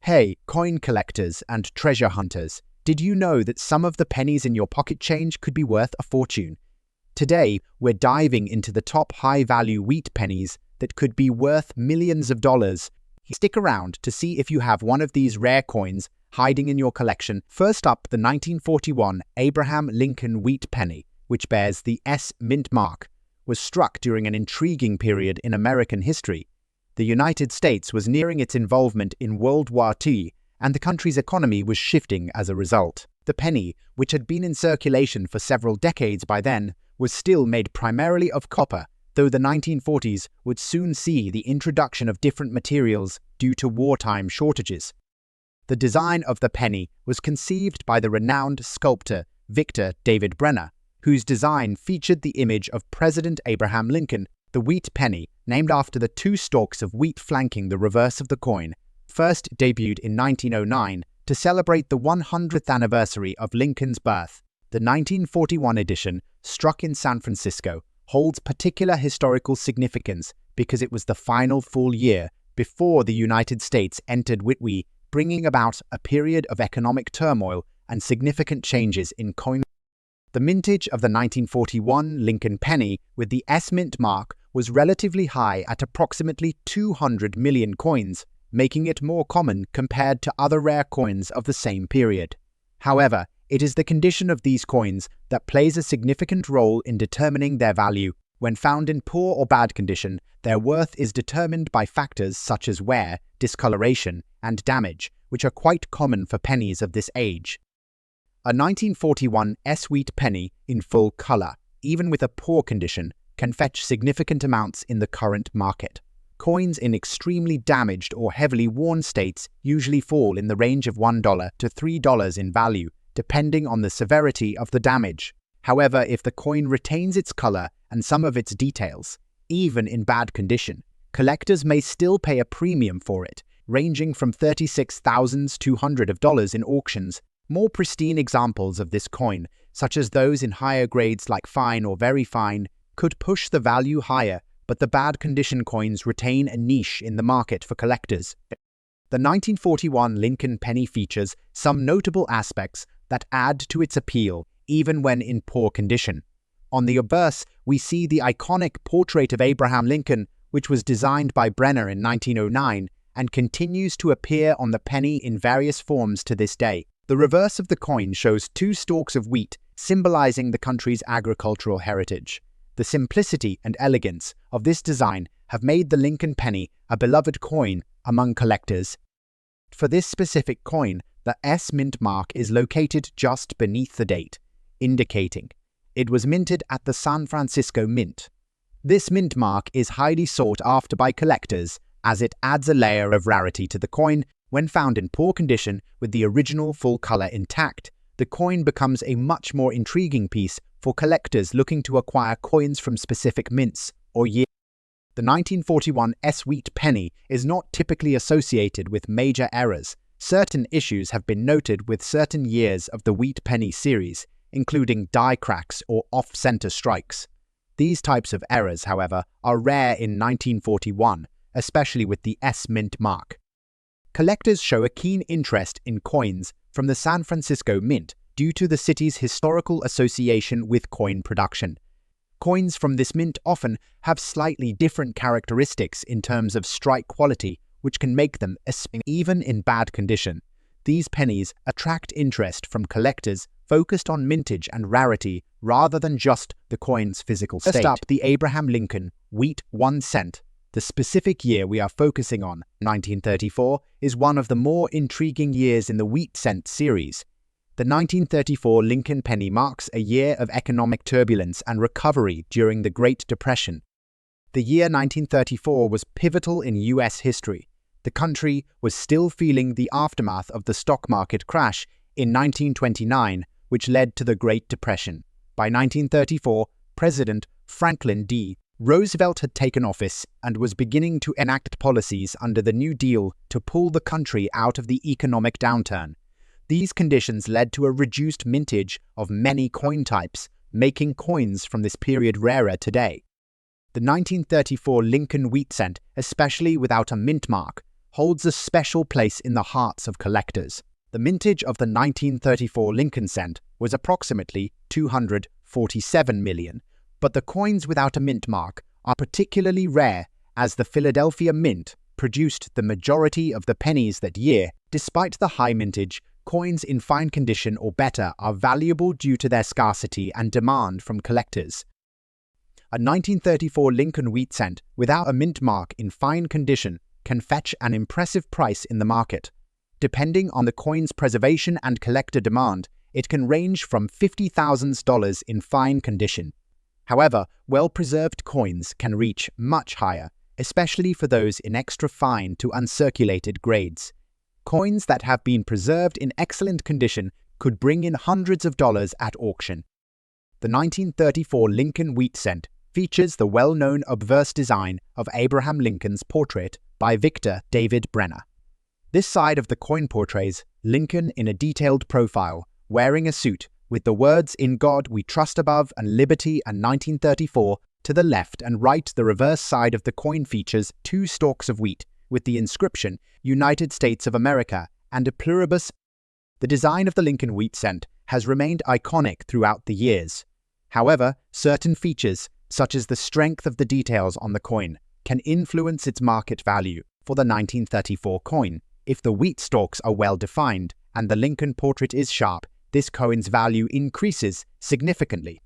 Hey, coin collectors and treasure hunters, did you know that some of the pennies in your pocket change could be worth a fortune? Today, we're diving into the top high-value wheat pennies that could be worth millions of dollars. Stick around to see if you have one of these rare coins hiding in your collection. First up, the 1941 Abraham Lincoln wheat penny, which bears the S mint mark, was struck during an intriguing period in American history. The United States was nearing its involvement in World War II, and the country's economy was shifting as a result. The penny, which had been in circulation for several decades by then, was still made primarily of copper, though the 1940s would soon see the introduction of different materials due to wartime shortages. The design of the penny was conceived by the renowned sculptor Victor David Brenner, whose design featured the image of President Abraham Lincoln. The wheat penny, named after the two stalks of wheat flanking the reverse of the coin, first debuted in 1909 to celebrate the 100th anniversary of Lincoln's birth. The 1941 edition, struck in San Francisco, holds particular historical significance because it was the final full year before the United States entered World War II, bringing about a period of economic turmoil and significant changes in coin. The mintage of the 1941 Lincoln penny with the S mint mark was relatively high at approximately 200 million coins, making it more common compared to other rare coins of the same period. However, it is the condition of these coins that plays a significant role in determining their value. When found in poor or bad condition, their worth is determined by factors such as wear, discoloration, and damage, which are quite common for pennies of this age. A 1941 S wheat penny in full color, even with a poor condition, can fetch significant amounts in the current market. Coins in extremely damaged or heavily worn states usually fall in the range of $1 to $3 in value, depending on the severity of the damage. However, if the coin retains its color and some of its details, even in bad condition, collectors may still pay a premium for it, ranging from $36,200 in auctions. More pristine examples of this coin, such as those in higher grades like fine or very fine, could push the value higher, but the bad condition coins retain a niche in the market for collectors. The 1941 Lincoln penny features some notable aspects that add to its appeal, even when in poor condition. On the obverse, we see the iconic portrait of Abraham Lincoln, which was designed by Brenner in 1909 and continues to appear on the penny in various forms to this day. The reverse of the coin shows two stalks of wheat, symbolizing the country's agricultural heritage. The simplicity and elegance of this design have made the Lincoln penny a beloved coin among collectors. For this specific coin, the S mint mark is located just beneath the date, indicating it was minted at the San Francisco Mint. This mint mark is highly sought after by collectors as it adds a layer of rarity to the coin. When found in poor condition with the original full color intact, the coin becomes a much more intriguing piece for collectors looking to acquire coins from specific mints or years. The 1941 S wheat penny is not typically associated with major errors. Certain issues have been noted with certain years of the wheat penny series, including die cracks or off-center strikes. These types of errors, however, are rare in 1941, especially with the S mint mark. Collectors show a keen interest in coins from the San Francisco Mint due to the city's historical association with coin production. Coins from this mint often have slightly different characteristics in terms of strike quality, which can make them even in bad condition. These pennies attract interest from collectors focused on mintage and rarity rather than just the coin's physical state. First up, the Abraham Lincoln wheat 1 cent. The specific year we are focusing on, 1934, is one of the more intriguing years in the wheat cent series. The 1934 Lincoln penny marks a year of economic turbulence and recovery during the Great Depression. The year 1934 was pivotal in U.S. history. The country was still feeling the aftermath of the stock market crash in 1929, which led to the Great Depression. By 1934, President Franklin D. Roosevelt had taken office and was beginning to enact policies under the New Deal to pull the country out of the economic downturn. These conditions led to a reduced mintage of many coin types, making coins from this period rarer today. The 1934 Lincoln wheat cent, especially without a mint mark, holds a special place in the hearts of collectors. The mintage of the 1934 Lincoln cent was approximately 247 million, but the coins without a mint mark are particularly rare as the Philadelphia Mint produced the majority of the pennies that year. Despite the high mintage, coins in fine condition or better are valuable due to their scarcity and demand from collectors. A 1934 Lincoln wheat cent without a mint mark in fine condition can fetch an impressive price in the market. Depending on the coin's preservation and collector demand, it can range from $50,000 in fine condition. However, well-preserved coins can reach much higher, especially for those in extra fine to uncirculated grades. Coins that have been preserved in excellent condition could bring in hundreds of dollars at auction. The 1934 Lincoln wheat cent features the well-known obverse design of Abraham Lincoln's portrait by Victor David Brenner. This side of the coin portrays Lincoln in a detailed profile, wearing a suit, with the words "In God We Trust" above and "Liberty" and 1934 to the left, and right. The reverse side of the coin features 2 stalks of wheat, with the inscription United States of America and a pluribus. The design of the Lincoln wheat cent has remained iconic throughout the years. However, certain features, such as the strength of the details on the coin, can influence its market value. For the 1934 coin, if the wheat stalks are well defined and the Lincoln portrait is sharp, this coin's value increases significantly.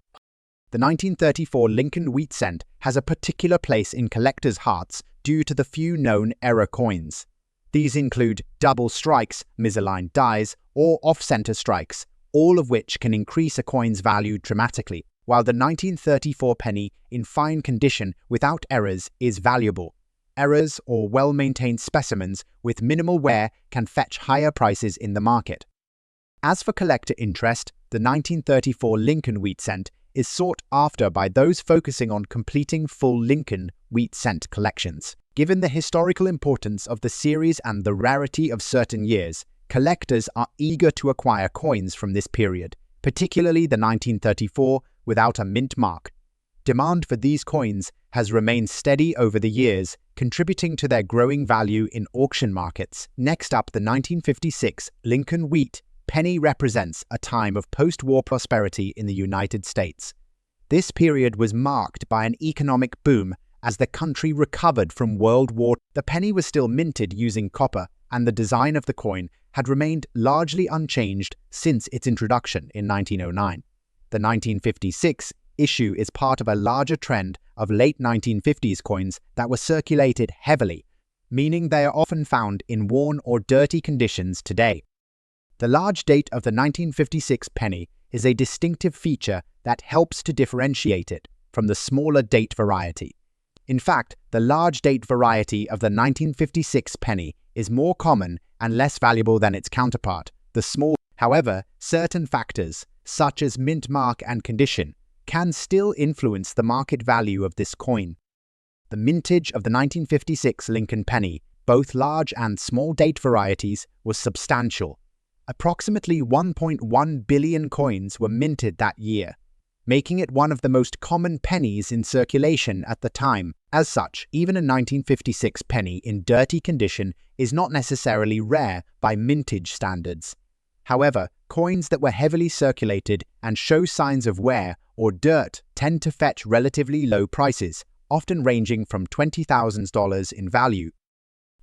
The 1934 Lincoln wheat cent has a particular place in collectors' hearts due to the few known error coins. These include double strikes, misaligned dies, or off-center strikes, all of which can increase a coin's value dramatically, while the 1934 penny in fine condition without errors is valuable. Errors or well-maintained specimens with minimal wear can fetch higher prices in the market. As for collector interest, the 1934 Lincoln wheat cent is sought after by those focusing on completing full Lincoln wheat cent collections. Given the historical importance of the series and the rarity of certain years, collectors are eager to acquire coins from this period, particularly the 1934 without a mint mark. Demand for these coins has remained steady over the years, contributing to their growing value in auction markets. Next up, the 1956 Lincoln wheat penny represents a time of post-war prosperity in the United States. This period was marked by an economic boom as the country recovered from World War II. The penny was still minted using copper, and the design of the coin had remained largely unchanged since its introduction in 1909. The 1956 issue is part of a larger trend of late 1950s coins that were circulated heavily, meaning they are often found in worn or dirty conditions today. The large date of the 1956 penny is a distinctive feature that helps to differentiate it from the smaller date variety. In fact, the large date variety of the 1956 penny is more common and less valuable than its counterpart, the small. However, certain factors, such as mint mark and condition, can still influence the market value of this coin. The mintage of the 1956 Lincoln penny, both large and small date varieties, was substantial. Approximately 1.1 billion coins were minted that year, making it one of the most common pennies in circulation at the time. As such, even a 1956 penny in dirty condition is not necessarily rare by mintage standards. However, coins that were heavily circulated and show signs of wear or dirt tend to fetch relatively low prices, often ranging from $20,000 in value.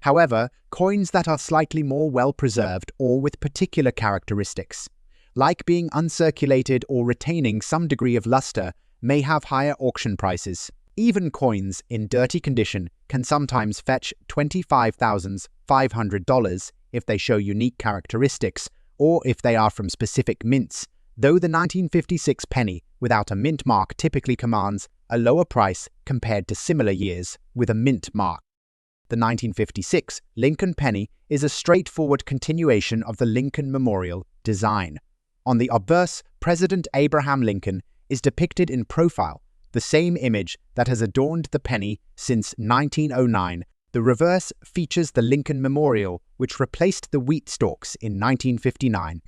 However, coins that are slightly more well-preserved or with particular characteristics, like being uncirculated or retaining some degree of luster, may have higher auction prices. Even coins in dirty condition can sometimes fetch $25,500 if they show unique characteristics or if they are from specific mints, though the 1956 penny without a mint mark typically commands a lower price compared to similar years with a mint mark. The 1956 Lincoln penny is a straightforward continuation of the Lincoln Memorial design. On the obverse, President Abraham Lincoln is depicted in profile, the same image that has adorned the penny since 1909. The reverse features the Lincoln Memorial, which replaced the wheat stalks in 1959.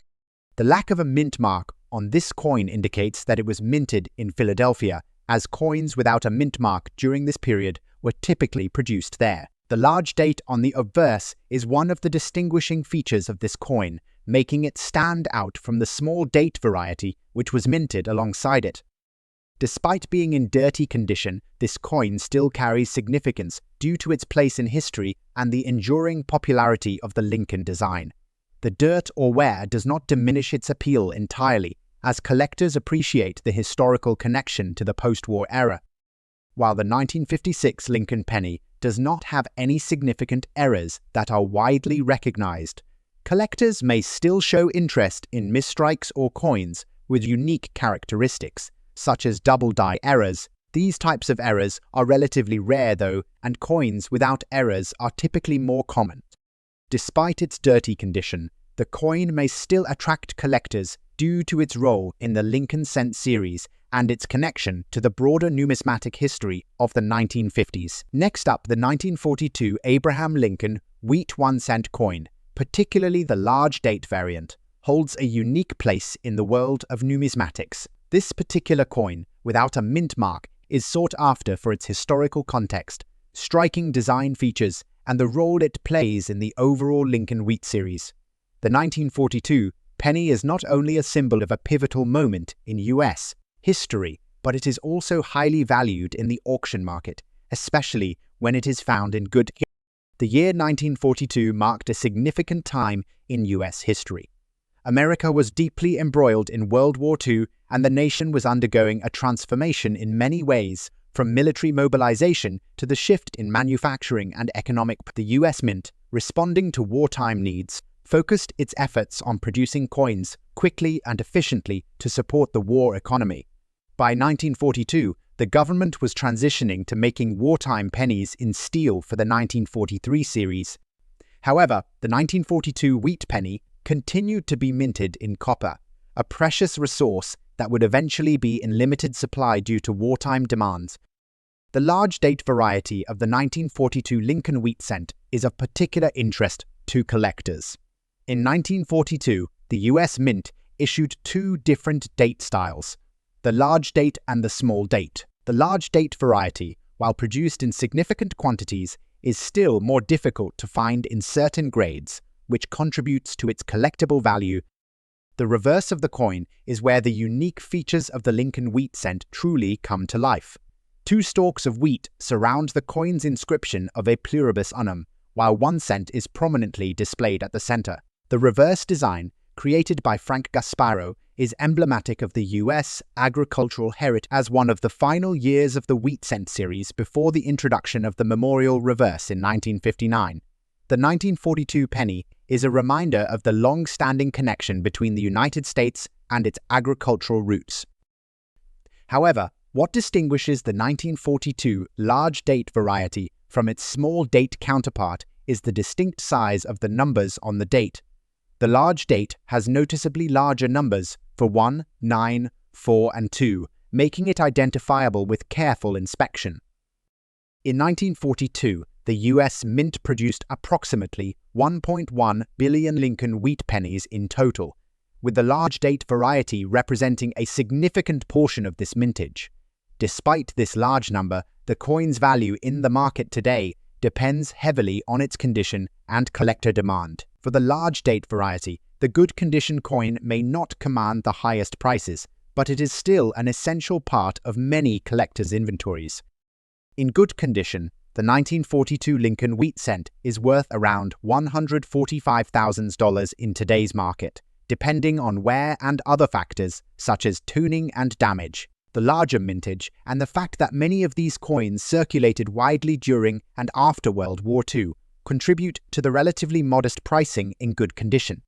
The lack of a mint mark on this coin indicates that it was minted in Philadelphia, as coins without a mint mark during this period were typically produced there. The large date on the obverse is one of the distinguishing features of this coin, making it stand out from the small date variety which was minted alongside it. Despite being in dirty condition, this coin still carries significance due to its place in history and the enduring popularity of the Lincoln design. The dirt or wear does not diminish its appeal entirely, as collectors appreciate the historical connection to the post-war era. While the 1956 Lincoln penny does not have any significant errors that are widely recognized, collectors may still show interest in misstrikes or coins with unique characteristics, such as double-die errors. These types of errors are relatively rare though, and coins without errors are typically more common. Despite its dirty condition, the coin may still attract collectors due to its role in the Lincoln cent series and its connection to the broader numismatic history of the 1950s. Next up, the 1942 Abraham Lincoln Wheat 1 cent coin, particularly the large date variant, holds a unique place in the world of numismatics. This particular coin, without a mint mark, is sought after for its historical context, striking design features, and the role it plays in the overall Lincoln Wheat series. The 1942 penny is not only a symbol of a pivotal moment in US history, but it is also highly valued in the auction market, especially when it is found in good condition. The year 1942 marked a significant time in US history. America was deeply embroiled in World War II, and the nation was undergoing a transformation in many ways, from military mobilization to the shift in manufacturing and economic. The US Mint, responding to wartime needs, focused its efforts on producing coins quickly and efficiently to support the war economy. By 1942, the government was transitioning to making wartime pennies in steel for the 1943 series. However, the 1942 wheat penny continued to be minted in copper, a precious resource that would eventually be in limited supply due to wartime demands. The large date variety of the 1942 Lincoln Wheat cent is of particular interest to collectors. In 1942, the US Mint issued two different date styles, the large date and the small date. The large date variety, while produced in significant quantities, is still more difficult to find in certain grades, which contributes to its collectible value. The reverse of the coin is where the unique features of the Lincoln Wheat cent truly come to life. Two stalks of wheat surround the coin's inscription of a pluribus unum, while 1 cent is prominently displayed at the center. The reverse design, created by Frank Gasparo, is emblematic of the US agricultural heritage as one of the final years of the Wheat cent series before the introduction of the memorial reverse in 1959. The 1942 penny is a reminder of the long-standing connection between the United States and its agricultural roots. However, what distinguishes the 1942 large date variety from its small date counterpart is the distinct size of the numbers on the date. The large date has noticeably larger numbers for 1, 9, 4, and 2, making it identifiable with careful inspection. In 1942, the US Mint produced approximately 1.1 billion Lincoln Wheat pennies in total, with the large date variety representing a significant portion of this mintage. Despite this large number, the coin's value in the market today depends heavily on its condition and collector demand. For the large date variety, the good condition coin may not command the highest prices, but it is still an essential part of many collectors' inventories. In good condition, the 1942 Lincoln Wheat cent is worth around $145,000 in today's market, depending on wear and other factors such as tuning and damage, the larger mintage, and the fact that many of these coins circulated widely during and after World War II contribute to the relatively modest pricing in good condition.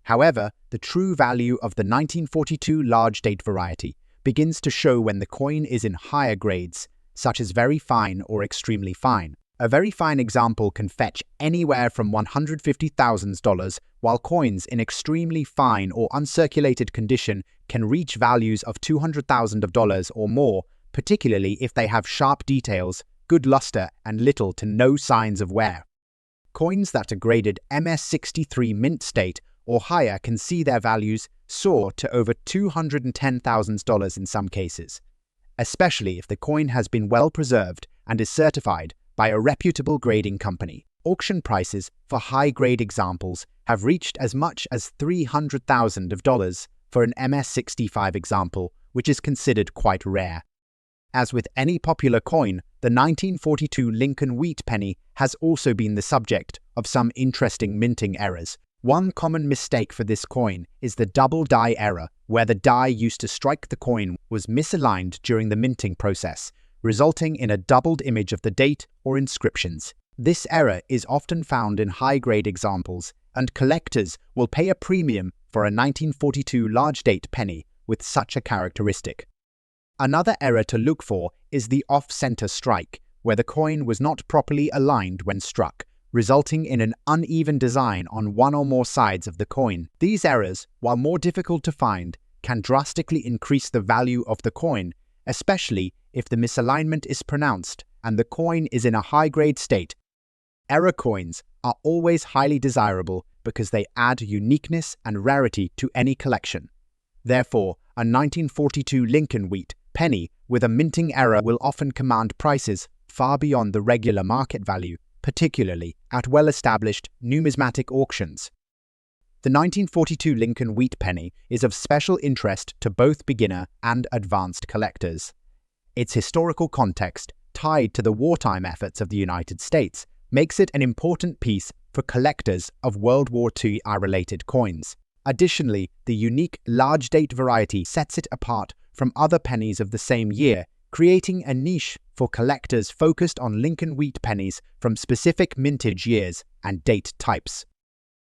However, the true value of the 1942 large date variety begins to show when the coin is in higher grades, such as very fine or extremely fine. A very fine example can fetch anywhere from $150,000, while coins in extremely fine or uncirculated condition can reach values of $200,000 or more, particularly if they have sharp details, good luster, and little to no signs of wear. Coins that are graded MS63 mint state or higher can see their values soar to over $210,000 in some cases, especially if the coin has been well preserved and is certified by a reputable grading company. Auction prices for high-grade examples have reached as much as $300,000 for an MS-65 example, which is considered quite rare. As with any popular coin, the 1942 Lincoln Wheat Penny has also been the subject of some interesting minting errors. One common mistake for this coin is the double die error, where the die used to strike the coin was misaligned during the minting process, resulting in a doubled image of the date or inscriptions. This error is often found in high-grade examples, and collectors will pay a premium for a 1942 large-date penny with such a characteristic. Another error to look for is the off-center strike, where the coin was not properly aligned when struck, resulting in an uneven design on one or more sides of the coin. These errors, while more difficult to find, can drastically increase the value of the coin, especially if the misalignment is pronounced and the coin is in a high-grade state. Error coins are always highly desirable because they add uniqueness and rarity to any collection. Therefore, a 1942 Lincoln Wheat Penny with a minting error will often command prices far beyond the regular market value, particularly at well-established numismatic auctions. The 1942 Lincoln Wheat Penny is of special interest to both beginner and advanced collectors. Its historical context, tied to the wartime efforts of the United States, makes it an important piece for collectors of World War II-related coins. Additionally, the unique large-date variety sets it apart from other pennies of the same year, creating a niche for collectors focused on Lincoln Wheat pennies from specific mintage years and date types.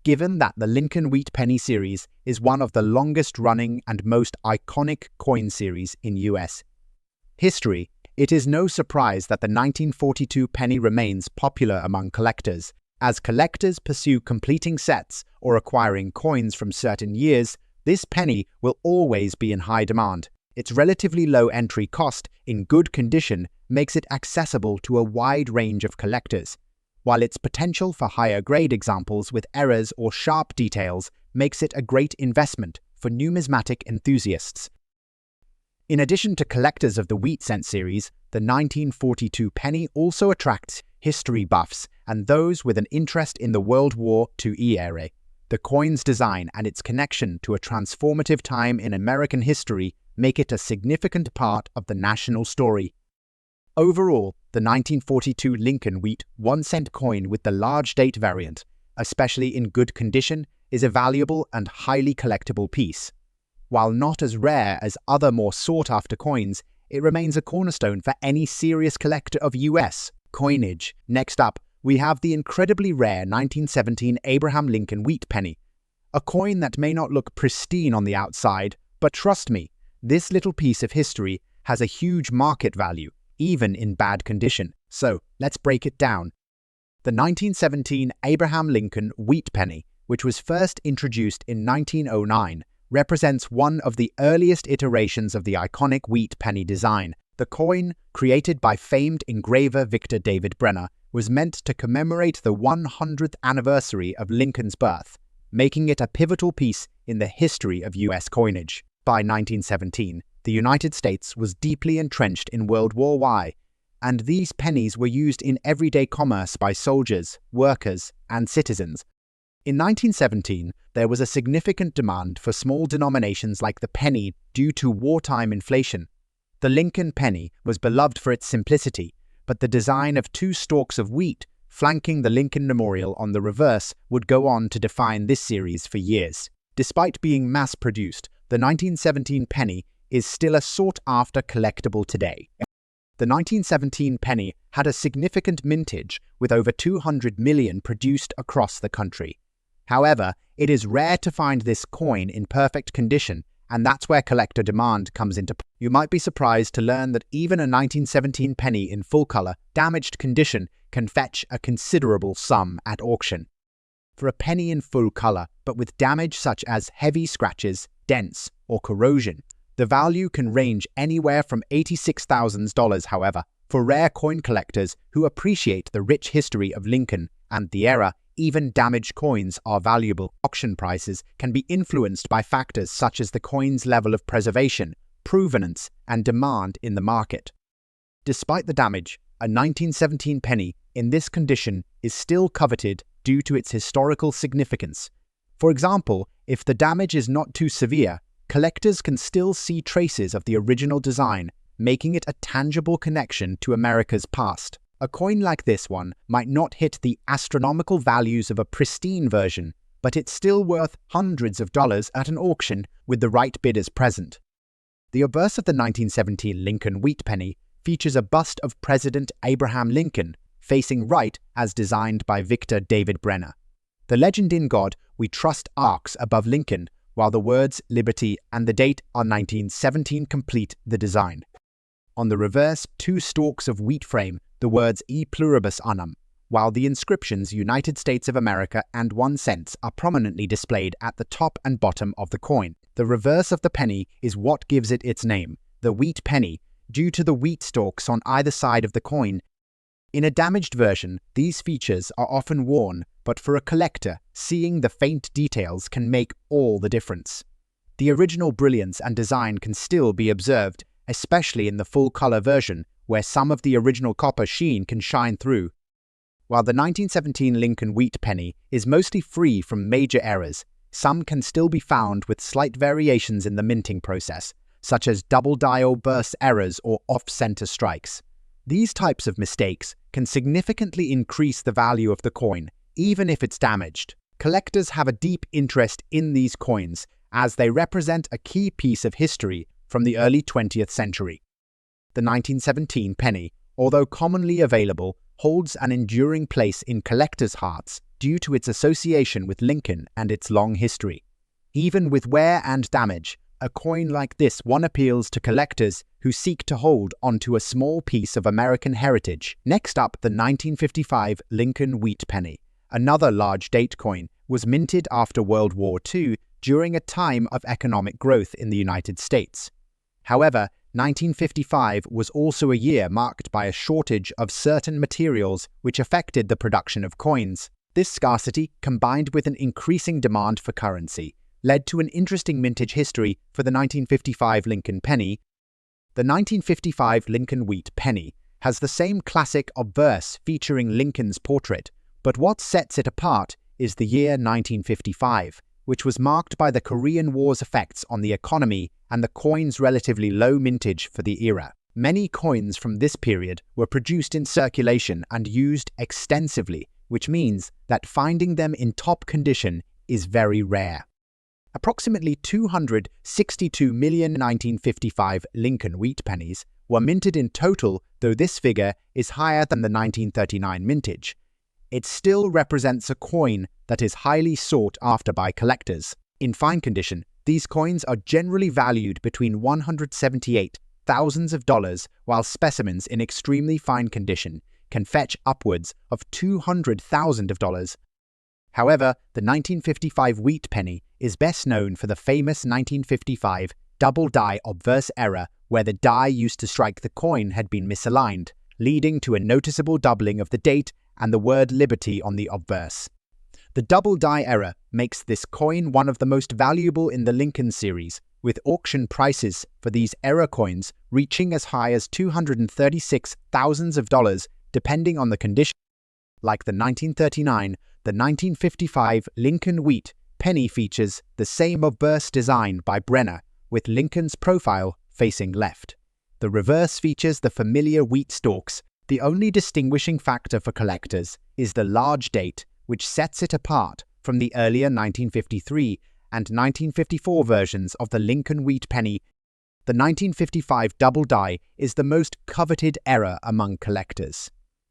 Given that the Lincoln Wheat Penny series is one of the longest-running and most iconic coin series in U.S. history, it is no surprise that the 1942 penny remains popular among collectors. As collectors pursue completing sets or acquiring coins from certain years, this penny will always be in high demand. Its relatively low entry cost in good condition makes it accessible to a wide range of collectors, while its potential for higher grade examples with errors or sharp details makes it a great investment for numismatic enthusiasts. In addition to collectors of the Wheat Cent series, the 1942 penny also attracts history buffs and those with an interest in the World War II era. The coin's design and its connection to a transformative time in American history make it a significant part of the national story. Overall, the 1942 Lincoln Wheat 1-cent coin with the large date variant, especially in good condition, is a valuable and highly collectible piece. While not as rare as other more sought-after coins, it remains a cornerstone for any serious collector of U.S. coinage. Next up, we have the incredibly rare 1917 Abraham Lincoln Wheat Penny, a coin that may not look pristine on the outside, but trust me, this little piece of history has a huge market value, even in bad condition. So, let's break it down. The 1917 Abraham Lincoln Wheat Penny, which was first introduced in 1909, represents one of the earliest iterations of the iconic wheat penny design. The coin, created by famed engraver Victor David Brenner, was meant to commemorate the 100th anniversary of Lincoln's birth, making it a pivotal piece in the history of U.S. coinage. By 1917, the United States was deeply entrenched in World War I, and these pennies were used in everyday commerce by soldiers, workers, and citizens. In 1917, there was a significant demand for small denominations like the penny due to wartime inflation. The Lincoln penny was beloved for its simplicity, but the design of 2 stalks of wheat flanking the Lincoln Memorial on the reverse would go on to define this series for years. Despite being mass-produced, the 1917 penny is still a sought-after collectible today. The 1917 penny had a significant mintage, with over 200 million produced across the country. However, it is rare to find this coin in perfect condition, and that's where collector demand comes into play. You might be surprised to learn that even a 1917 penny in full color, damaged condition can fetch a considerable sum at auction. For a penny in full color, but with damage such as heavy scratches, dents, or corrosion, the value can range anywhere from $86,000. However, for rare coin collectors who appreciate the rich history of Lincoln and the era, even damaged coins are valuable. Auction prices can be influenced by factors such as the coin's level of preservation, provenance, and demand in the market. Despite the damage, A 1917 penny in this condition is still coveted due to its historical significance. For example, if the damage is not too severe, collectors can still see traces of the original design, making it a tangible connection to America's past. A coin like this one might not hit the astronomical values of a pristine version, but it's still worth hundreds of dollars at an auction with the right bidders present. The obverse of the 1917 Lincoln Wheat Penny features a bust of President Abraham Lincoln, facing right as designed by Victor David Brenner. The legend "In God We Trust" arcs above Lincoln, while the words "Liberty" and the date on 1917 complete the design. On the reverse, two stalks of wheat frame the words "E pluribus unum," while the inscriptions "United States of America" and 1 cent are prominently displayed at the top and bottom of the coin. The reverse of the penny is what gives it its name, the wheat penny, due to the wheat stalks on either side of the coin. In a damaged version, these features are often worn, but for a collector, seeing the faint details can make all the difference. The original brilliance and design can still be observed, especially in the full-color version, where some of the original copper sheen can shine through. While the 1917 Lincoln Wheat Penny is mostly free from major errors, some can still be found with slight variations in the minting process, such as double die obverse errors or off-center strikes. These types of mistakes can significantly increase the value of the coin, even if it's damaged. Collectors have a deep interest in these coins, as they represent a key piece of history from the early 20th century. The 1917 penny, although commonly available, holds an enduring place in collectors' hearts due to its association with Lincoln and its long history. Even with wear and damage, a coin like this one appeals to collectors who seek to hold onto a small piece of American heritage. Next up, the 1955 Lincoln Wheat Penny, another large date coin, was minted after World War II during a time of economic growth in the United States. However, 1955 was also a year marked by a shortage of certain materials which affected the production of coins. This scarcity, combined with an increasing demand for currency, led to an interesting mintage history for the 1955 Lincoln penny. The 1955 Lincoln Wheat Penny has the same classic obverse featuring Lincoln's portrait, but what sets it apart is the year 1955, which was marked by the Korean War's effects on the economy and the coin's relatively low mintage for the era. Many coins from this period were produced in circulation and used extensively, which means that finding them in top condition is very rare. Approximately 262 million 1955 Lincoln Wheat Pennies were minted in total, though this figure is higher than the 1939 mintage. It still represents a coin that is highly sought after by collectors. In fine condition, these coins are generally valued between $178,000, while specimens in extremely fine condition can fetch upwards of $200,000. However, the 1955 Wheat Penny is best known for the famous 1955 double die obverse error, where the die used to strike the coin had been misaligned, leading to a noticeable doubling of the date and the word "Liberty" on the obverse. The double die error makes this coin one of the most valuable in the Lincoln series, with auction prices for these error coins reaching as high as $236,000 depending on the condition. Like the 1939, the 1955 Lincoln Wheat Penny features the same obverse design by Brenner, with Lincoln's profile facing left. The reverse features the familiar wheat stalks. The only distinguishing factor for collectors is the large date, which sets it apart from the earlier 1953 and 1954 versions of the Lincoln Wheat Penny. The 1955 double die is the most coveted error among collectors.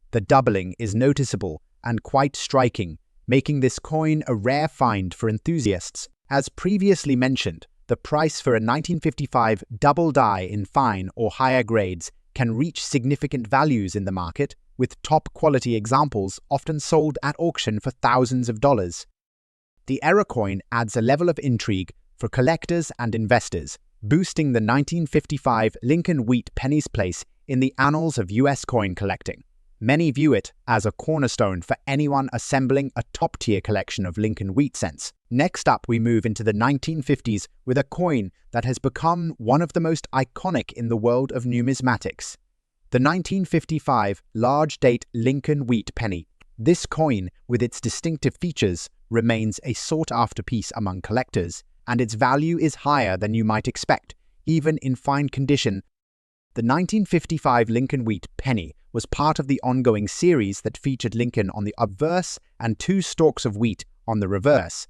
The doubling is noticeable and quite striking, making this coin a rare find for enthusiasts. As previously mentioned, the price for a 1955 double die in fine or higher grades can reach significant values in the market, with top-quality examples often sold at auction for thousands of dollars. The error coin adds a level of intrigue for collectors and investors, boosting the 1955 Lincoln Wheat Penny's place in the annals of U.S. coin collecting. Many view it as a cornerstone for anyone assembling a top-tier collection of Lincoln wheat cents. Next up, we move into the 1950s with a coin that has become one of the most iconic in the world of numismatics. The 1955 large-date Lincoln Wheat Penny. This coin, with its distinctive features, remains a sought-after piece among collectors, and its value is higher than you might expect, even in fine condition. The 1955 Lincoln Wheat Penny was part of the ongoing series that featured Lincoln on the obverse and 2 stalks of wheat on the reverse.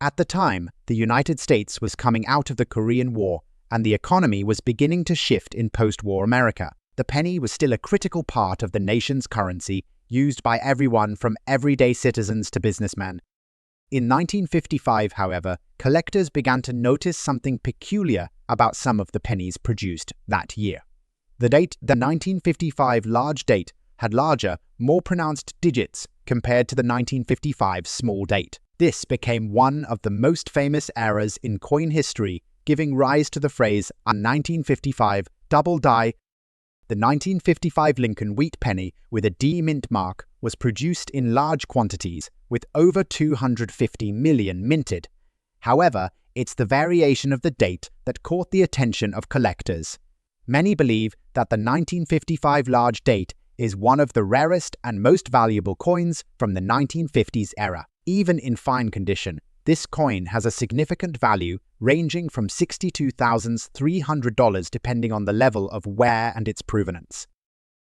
At the time, the United States was coming out of the Korean War, and the economy was beginning to shift in post-war America. The penny was still a critical part of the nation's currency, used by everyone from everyday citizens to businessmen. In 1955, however, collectors began to notice something peculiar about some of the pennies produced that year. The 1955 large date had larger, more pronounced digits compared to the 1955 small date. This became one of the most famous errors in coin history, giving rise to the phrase a 1955 double die. The 1955 Lincoln Wheat Penny with a D mint mark was produced in large quantities, with over 250 million minted. However, it's the variation of the date that caught the attention of collectors. Many believe that the 1955 large date is one of the rarest and most valuable coins from the 1950s era. Even in fine condition, this coin has a significant value ranging from $62,300 depending on the level of wear and its provenance.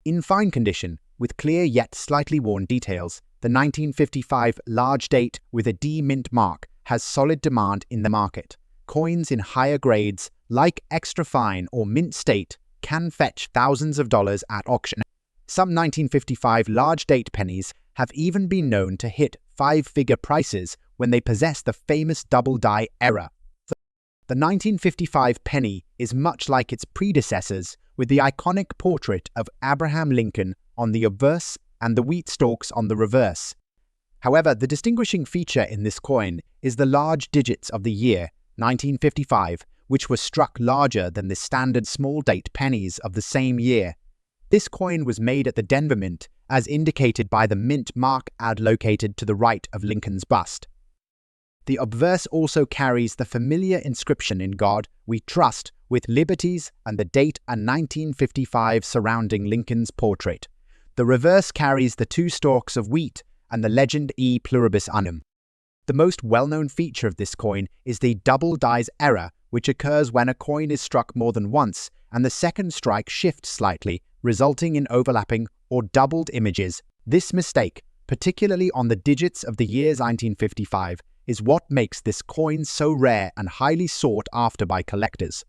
In fine condition, with clear yet slightly worn details, the 1955 large date with a D mint mark has solid demand in the market. Coins in higher grades, like extra fine or mint state, can fetch thousands of dollars at auction. Some 1955 large date pennies have even been known to hit 5-figure prices when they possess the famous double die error. The 1955 penny is much like its predecessors, with the iconic portrait of Abraham Lincoln on the obverse and the wheat stalks on the reverse. However, the distinguishing feature in this coin is the large digits of the year, 1955, which were struck larger than the standard small date pennies of the same year. This coin was made at the Denver Mint, as indicated by the mint mark ad located to the right of Lincoln's bust. The obverse also carries the familiar inscription "In God We Trust," with liberties and the date and 1955 surrounding Lincoln's portrait. The reverse carries the 2 stalks of wheat and the legend E pluribus unum. The most well-known feature of this coin is the double dies error, which occurs when a coin is struck more than once and the second strike shifts slightly, resulting in overlapping or doubled images. This mistake, particularly on the digits of the year 1955, is what makes this coin so rare and highly sought after by collectors.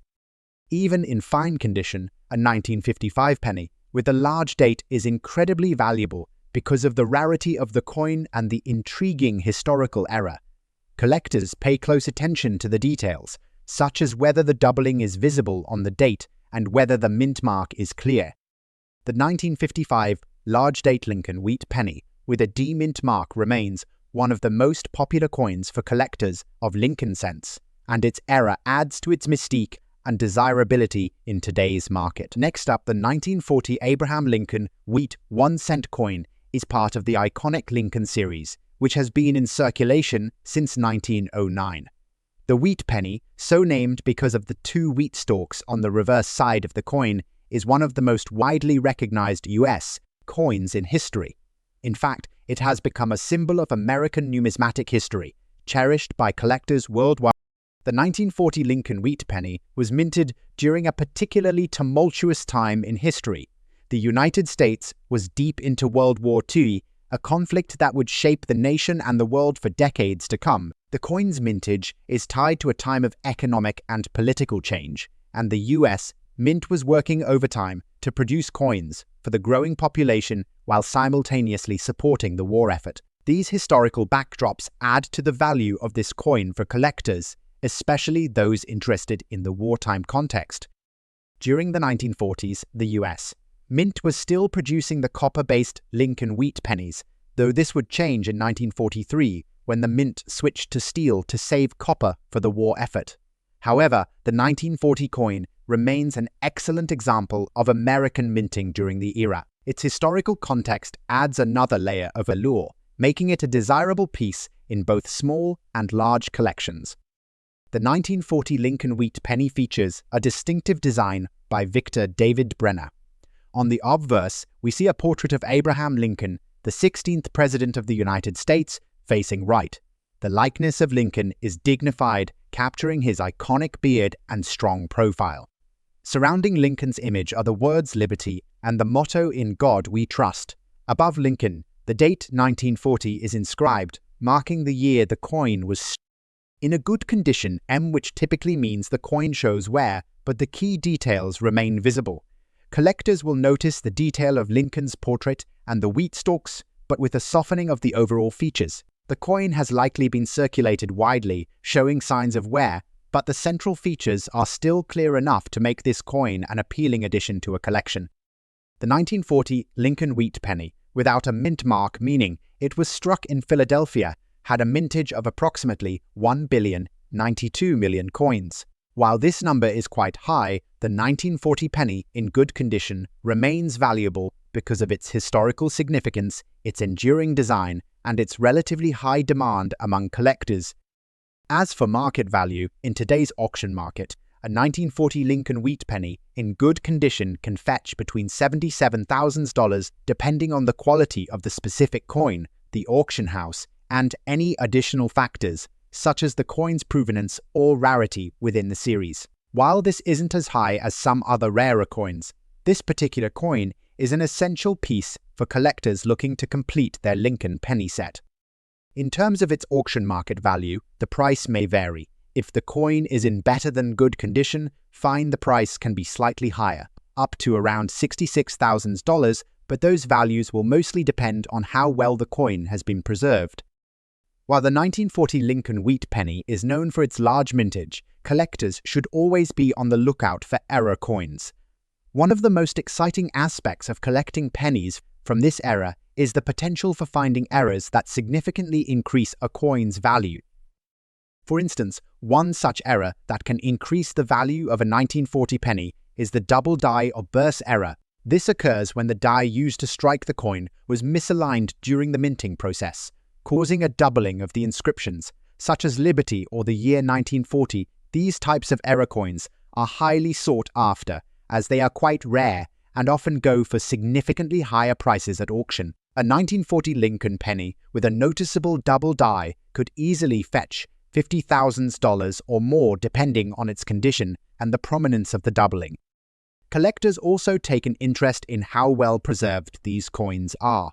Even in fine condition, a 1955 penny with a large date is incredibly valuable because of the rarity of the coin and the intriguing historical error. Collectors pay close attention to the details, such as whether the doubling is visible on the date and whether the mint mark is clear. The 1955 large date Lincoln Wheat Penny with a D mint mark remains one of the most popular coins for collectors of Lincoln cents, and its era adds to its mystique and desirability in today's market. Next up, the 1940 Abraham Lincoln Wheat 1-cent coin is part of the iconic Lincoln series, which has been in circulation since 1909. The Wheat Penny, so named because of the 2 wheat stalks on the reverse side of the coin, is one of the most widely recognized U.S. coins in history. In fact, it has become a symbol of American numismatic history, cherished by collectors worldwide. The 1940 Lincoln Wheat Penny was minted during a particularly tumultuous time in history. The United States was deep into World War II, a conflict that would shape the nation and the world for decades to come. The coin's mintage is tied to a time of economic and political change, and the U.S. Mint was working overtime to produce coins for the growing population while simultaneously supporting the war effort. These historical backdrops add to the value of this coin for collectors, especially those interested in the wartime context. During the 1940s, the U.S. Mint was still producing the copper-based Lincoln Wheat Pennies, though this would change in 1943 when the Mint switched to steel to save copper for the war effort. However, the 1940 coin remains an excellent example of American minting during the era. Its historical context adds another layer of allure, making it a desirable piece in both small and large collections. The 1940 Lincoln Wheat Penny features a distinctive design by Victor David Brenner. On the obverse, we see a portrait of Abraham Lincoln, the 16th President of the United States, facing right. The likeness of Lincoln is dignified, capturing his iconic beard and strong profile. Surrounding Lincoln's image are the words liberty and the motto "In God We Trust." Above Lincoln, the date 1940 is inscribed, marking the year the coin was in a good condition, which typically means the coin shows wear, but the key details remain visible. Collectors will notice the detail of Lincoln's portrait and the wheat stalks, but with a softening of the overall features. The coin has likely been circulated widely, showing signs of wear, but the central features are still clear enough to make this coin an appealing addition to a collection. The 1940 Lincoln Wheat Penny, without a mint mark, meaning it was struck in Philadelphia, had a mintage of approximately 1,092,000,000 coins. While this number is quite high, the 1940 penny in good condition remains valuable because of its historical significance, its enduring design, and its relatively high demand among collectors. As for market value, in today's auction market, a 1940 Lincoln Wheat Penny in good condition can fetch between $77,000 depending on the quality of the specific coin, the auction house, and any additional factors, such as the coin's provenance or rarity within the series. While this isn't as high as some other rarer coins, this particular coin is an essential piece for collectors looking to complete their Lincoln penny set. In terms of its auction market value, the price may vary. If the coin is in better than good condition, the price can be slightly higher, up to around $66,000, but those values will mostly depend on how well the coin has been preserved. While the 1940 Lincoln Wheat Penny is known for its large mintage, collectors should always be on the lookout for error coins. One of the most exciting aspects of collecting pennies from this era is the potential for finding errors that significantly increase a coin's value. For instance, one such error that can increase the value of a 1940 penny is the double die or burst error. This occurs when the die used to strike the coin was misaligned during the minting process, causing a doubling of the inscriptions, such as Liberty or the year 1940. These types of error coins are highly sought after, as they are quite rare and often go for significantly higher prices at auction. A 1940 Lincoln penny with a noticeable double die could easily fetch $50,000 or more depending on its condition and the prominence of the doubling. Collectors also take an interest in how well preserved these coins are.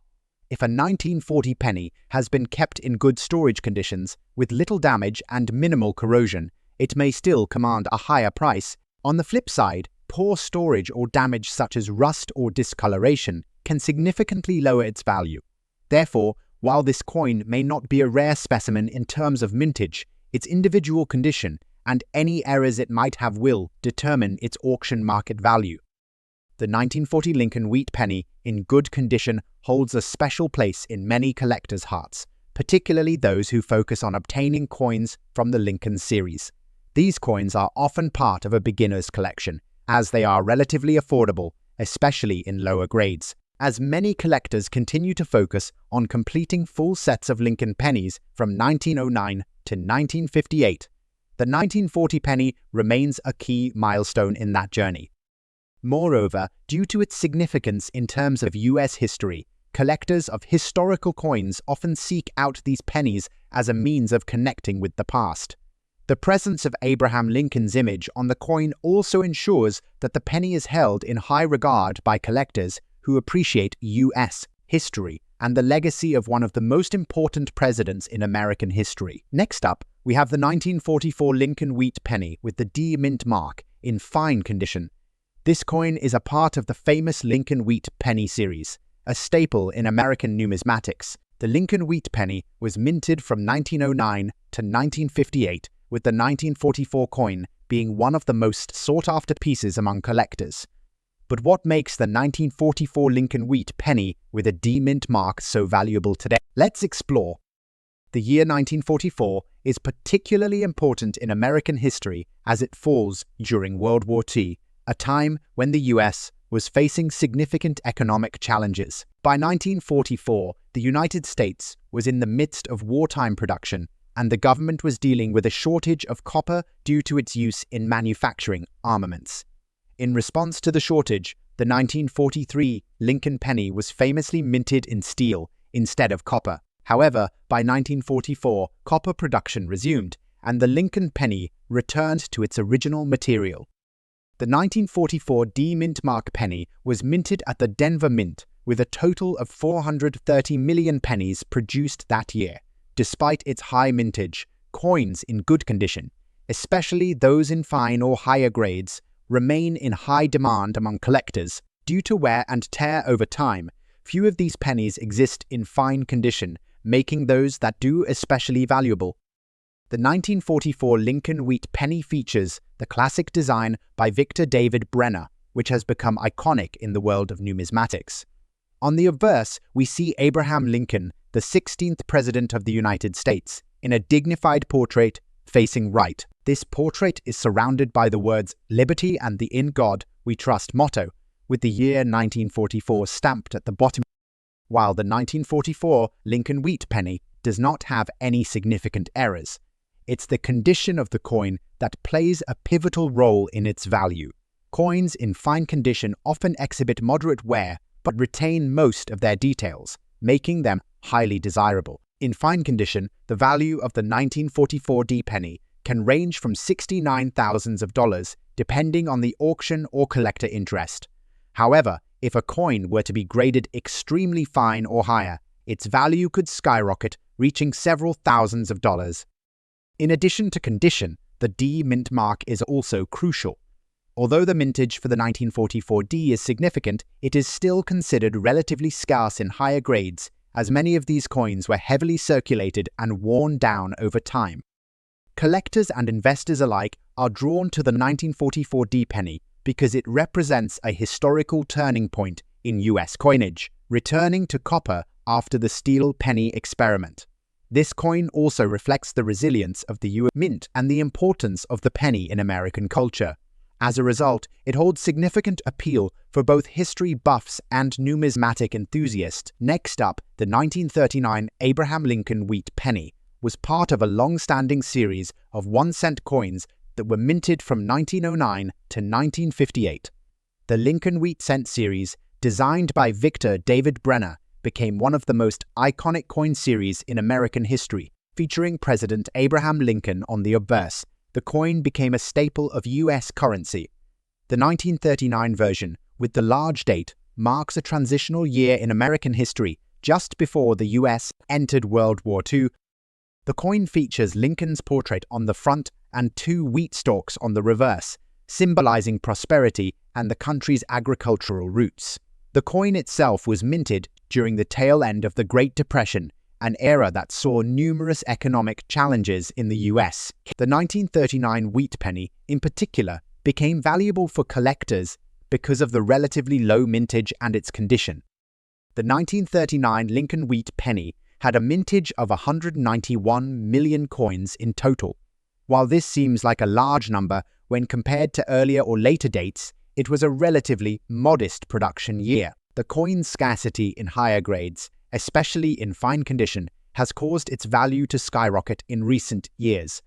If a 1940 penny has been kept in good storage conditions with little damage and minimal corrosion, it may still command a higher price. On the flip side, poor storage or damage such as rust or discoloration can significantly lower its value. Therefore, while this coin may not be a rare specimen in terms of mintage, its individual condition and any errors it might have will determine its auction market value. The 1940 Lincoln Wheat Penny in good condition holds a special place in many collectors' hearts, particularly those who focus on obtaining coins from the Lincoln series. These coins are often part of a beginner's collection, as they are relatively affordable, especially in lower grades. As many collectors continue to focus on completing full sets of Lincoln pennies from 1909 to 1958, the 1940 penny remains a key milestone in that journey. Moreover, due to its significance in terms of U.S. history, collectors of historical coins often seek out these pennies as a means of connecting with the past. The presence of Abraham Lincoln's image on the coin also ensures that the penny is held in high regard by collectors who appreciate U.S. history and the legacy of one of the most important presidents in American history. Next up, we have the 1944 Lincoln Wheat Penny with the D mint mark in fine condition. This coin is a part of the famous Lincoln Wheat Penny series, a staple in American numismatics. The Lincoln Wheat Penny was minted from 1909 to 1958, with the 1944 coin being one of the most sought-after pieces among collectors. But what makes the 1944 Lincoln Wheat Penny with a D mint mark so valuable today? Let's explore. The year 1944 is particularly important in American history as it falls during World War II, a time when the US was facing significant economic challenges. By 1944, the United States was in the midst of wartime production, and the government was dealing with a shortage of copper due to its use in manufacturing armaments. In response to the shortage, The 1943 Lincoln penny was famously minted in steel instead of copper. However, by 1944, copper production resumed, and the Lincoln penny returned to its original material. The 1944 D-Mint mark penny was minted at the Denver Mint, with a total of 430 million pennies produced that year. Despite its high mintage, coins in good condition, especially those in fine or higher grades, remain in high demand among collectors. Due to wear and tear over time, few of these pennies exist in fine condition, making those that do especially valuable. The 1944 Lincoln Wheat penny features the classic design by Victor David Brenner, which has become iconic in the world of numismatics. On the obverse, we see Abraham Lincoln, the 16th President of the United States, in a dignified portrait facing right. This portrait is surrounded by the words "Liberty and the In God We Trust" motto, with the year 1944 stamped at the bottom. While the 1944 Lincoln Wheat penny does not have any significant errors, it's the condition of the coin that plays a pivotal role in its value. Coins in fine condition often exhibit moderate wear but retain most of their details, making them highly desirable. In fine condition, the value of the 1944 D penny can range from $69,000 depending on the auction or collector interest. However, if a coin were to be graded extremely fine or higher, its value could skyrocket, reaching several thousands of dollars. In addition to condition, the D mint mark is also crucial. Although the mintage for the 1944 D is significant, it is still considered relatively scarce in higher grades, as many of these coins were heavily circulated and worn down over time. Collectors and investors alike are drawn to the 1944 D penny because it represents a historical turning point in US coinage, returning to copper after the steel penny experiment. This coin also reflects the resilience of the US Mint and the importance of the penny in American culture. As a result, it holds significant appeal for both history buffs and numismatic enthusiasts. Next up, the 1939 Abraham Lincoln Wheat penny was part of a long-standing series of 1-cent coins that were minted from 1909 to 1958. The Lincoln Wheat Cent series, designed by Victor David Brenner, became one of the most iconic coin series in American history, featuring President Abraham Lincoln on the obverse. The coin became a staple of US currency. The 1939 version, with the large date, marks a transitional year in American history, just before the US entered World War II. The coin features Lincoln's portrait on the front and 2 wheat stalks on the reverse, symbolizing prosperity and the country's agricultural roots. The coin itself was minted during the tail end of the Great Depression, an era that saw numerous economic challenges in the US. The 1939 Wheat penny, in particular, became valuable for collectors because of the relatively low mintage and its condition. The 1939 Lincoln Wheat penny had a mintage of 191 million coins in total. While this seems like a large number when compared to earlier or later dates, it was a relatively modest production year. The coin's scarcity in higher grades, especially in fine condition, has caused its value to skyrocket in recent years.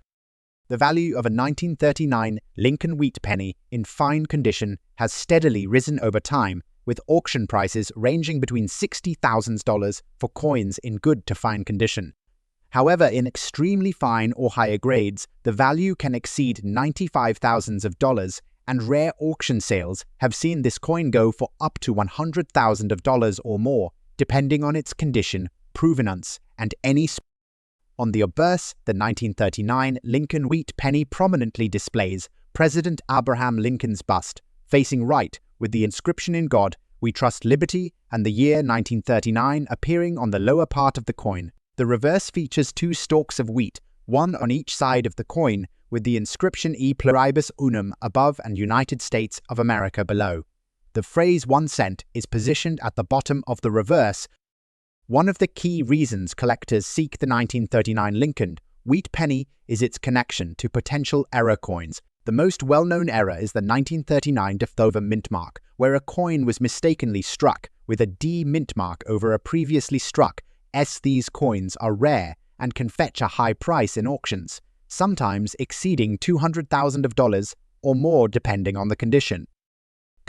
The value of a 1939 Lincoln Wheat penny in fine condition has steadily risen over time, with auction prices ranging between $60,000 for coins in good to fine condition. However, in extremely fine or higher grades, the value can exceed $95,000, and rare auction sales have seen this coin go for up to $100,000 or more, depending on its condition, provenance, and any. On the obverse, the 1939 Lincoln Wheat penny prominently displays President Abraham Lincoln's bust, facing right, with the inscription "In God We Trust Liberty" and the year 1939 appearing on the lower part of the coin. The reverse features 2 stalks of wheat, one on each side of the coin, with the inscription "E pluribus unum" above and "United States of America" below. The phrase 1 cent is positioned at the bottom of the reverse. One of the key reasons collectors seek the 1939 Lincoln Wheat penny is its connection to potential error coins. The most well-known error is the 1939 Dover mint mark, where a coin was mistakenly struck with a D mint mark over a previously struck S. These coins are rare and can fetch a high price in auctions, sometimes exceeding $200,000 or more depending on the condition.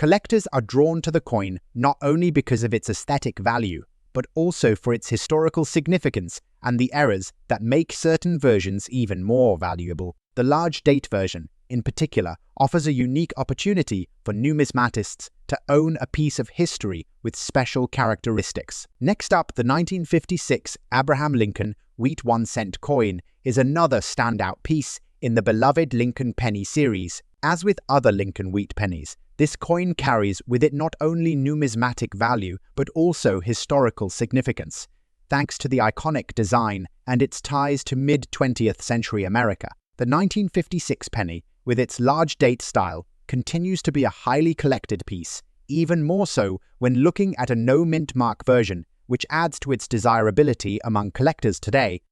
Collectors are drawn to the coin not only because of its aesthetic value, but also for its historical significance and the errors that make certain versions even more valuable. The large date version, in particular, offers a unique opportunity for numismatists to own a piece of history with special characteristics. Next up, the 1956 Abraham Lincoln Wheat 1-cent coin is another standout piece in the beloved Lincoln penny series. As with other Lincoln wheat pennies, this coin carries with it not only numismatic value, but also historical significance, thanks to the iconic design and its ties to mid-20th century America. The 1956 penny, with its large date style, continues to be a highly collected piece, even more so when looking at a no-mint mark version, which adds to its desirability among collectors today.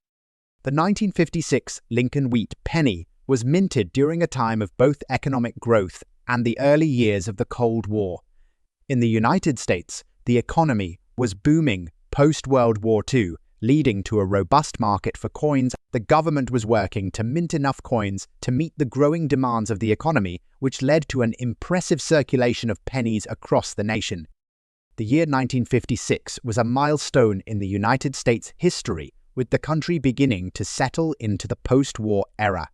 The 1956 Lincoln wheat penny was minted during a time of both economic growth and the early years of the Cold War. In the United States, the economy was booming post-World War II, leading to a robust market for coins. The government was working to mint enough coins to meet the growing demands of the economy, which led to an impressive circulation of pennies across the nation. The year 1956 was a milestone in the United States history, with the country beginning to settle into the post-war era.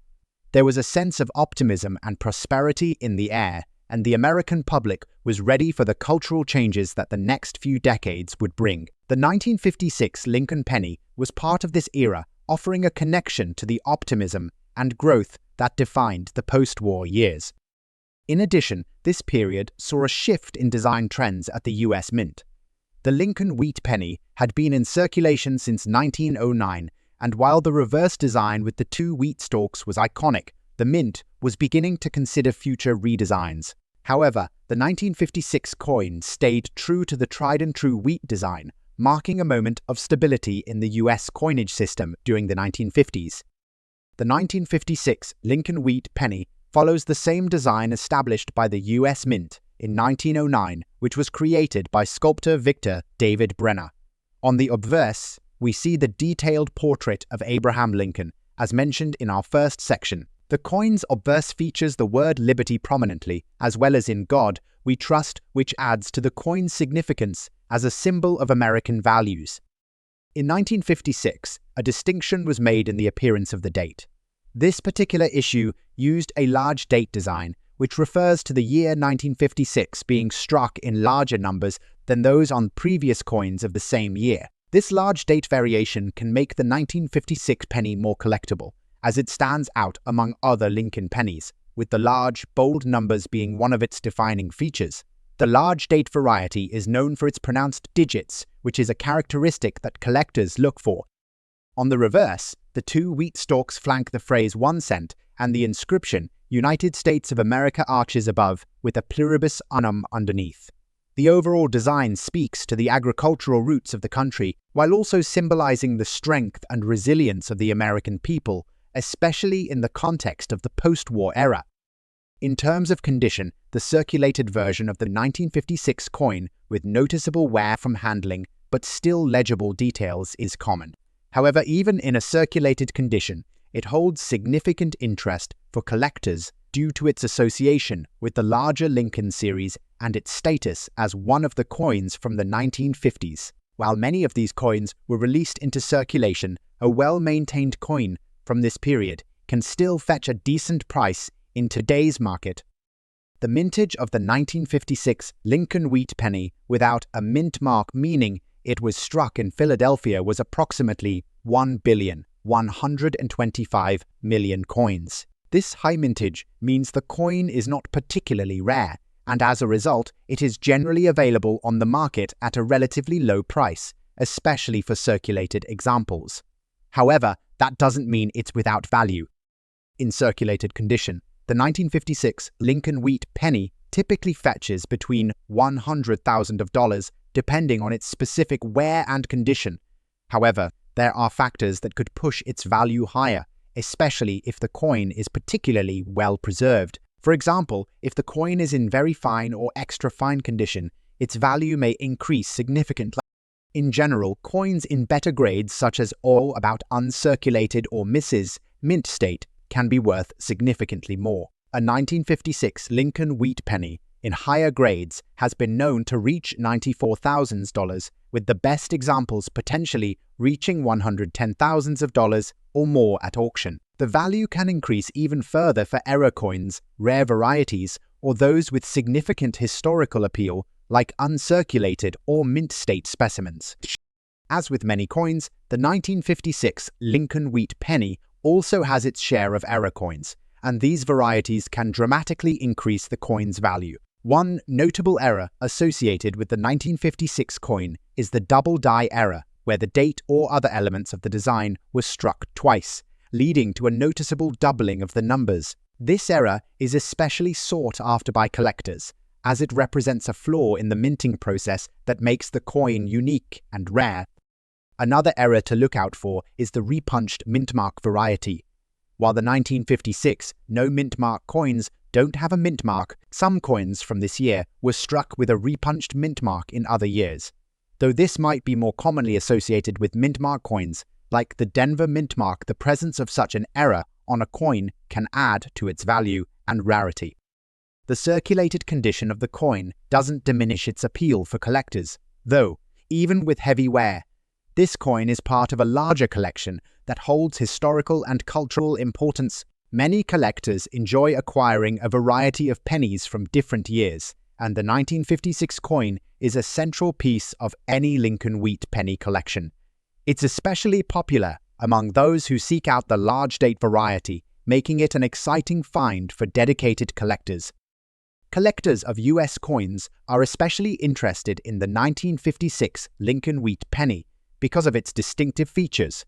There was a sense of optimism and prosperity in the air, and the American public was ready for the cultural changes that the next few decades would bring. The 1956 Lincoln penny was part of this era, offering a connection to the optimism and growth that defined the post-war years. In addition, this period saw a shift in design trends at the US Mint. The Lincoln wheat penny had been in circulation since 1909, and while the reverse design with the two wheat stalks was iconic, the Mint was beginning to consider future redesigns. However, the 1956 coin stayed true to the tried-and-true wheat design, marking a moment of stability in the US coinage system during the 1950s. The 1956 Lincoln wheat penny follows the same design established by the US Mint in 1909, which was created by sculptor Victor David Brenner. On the obverse, we see the detailed portrait of Abraham Lincoln, as mentioned in our first section. The coin's obverse features the word liberty prominently, as well as in God we trust, which adds to the coin's significance as a symbol of American values. In 1956, a distinction was made in the appearance of the date. This particular issue used a large date design, which refers to the year 1956 being struck in larger numbers than those on previous coins of the same year. This large date variation can make the 1956 penny more collectible, as it stands out among other Lincoln pennies, with the large, bold numbers being one of its defining features. The large date variety is known for its pronounced digits, which is a characteristic that collectors look for. On the reverse, the two wheat stalks flank the phrase 1 cent, and the inscription United States of America arches above, with a pluribus unum underneath. The overall design speaks to the agricultural roots of the country, while also symbolizing the strength and resilience of the American people, especially in the context of the post-war era. In terms of condition, the circulated version of the 1956 coin with noticeable wear from handling but still legible details is common. However, even in a circulated condition, it holds significant interest for collectors due to its association with the larger Lincoln series and its status as one of the coins from the 1950s. While many of these coins were released into circulation, a well-maintained coin from this period can still fetch a decent price in today's market. The mintage of the 1956 Lincoln wheat penny without a mint mark, meaning it was struck in Philadelphia, was approximately 1,125,000,000 coins. This high mintage means the coin is not particularly rare, and as a result, it is generally available on the market at a relatively low price, especially for circulated examples. However, that doesn't mean it's without value. In circulated condition, the 1956 Lincoln wheat penny typically fetches between $100,000 depending on its specific wear and condition. However, there are factors that could push its value higher, especially if the coin is particularly well preserved. For example, if the coin is in very fine or extra fine condition, its value may increase significantly. In general, coins in better grades such as all about uncirculated or Mrs. mint state can be worth significantly more. A 1956 Lincoln wheat penny in higher grades has been known to reach $94,000, with the best examples potentially reaching $110,000 or more at auction. The value can increase even further for error coins, rare varieties, or those with significant historical appeal, like uncirculated or mint-state specimens. As with many coins, the 1956 Lincoln Wheat Penny also has its share of error coins, and these varieties can dramatically increase the coin's value. One notable error associated with the 1956 coin is the double die error, where the date or other elements of the design were struck twice, leading to a noticeable doubling of the numbers. This error is especially sought after by collectors, as it represents a flaw in the minting process that makes the coin unique and rare. Another error to look out for is the repunched mint mark variety. While the 1956 no mint mark coins don't have a mint mark, some coins from this year were struck with a repunched mint mark in other years. Though this might be more commonly associated with mint mark coins, like the Denver mint mark, the presence of such an error on a coin can add to its value and rarity. The circulated condition of the coin doesn't diminish its appeal for collectors, though, even with heavy wear, this coin is part of a larger collection that holds historical and cultural importance. Many collectors enjoy acquiring a variety of pennies from different years, and the 1956 coin is a central piece of any Lincoln Wheat penny collection. It's especially popular among those who seek out the large date variety, making it an exciting find for dedicated collectors. Collectors of US coins are especially interested in the 1956 Lincoln Wheat penny because of its distinctive features.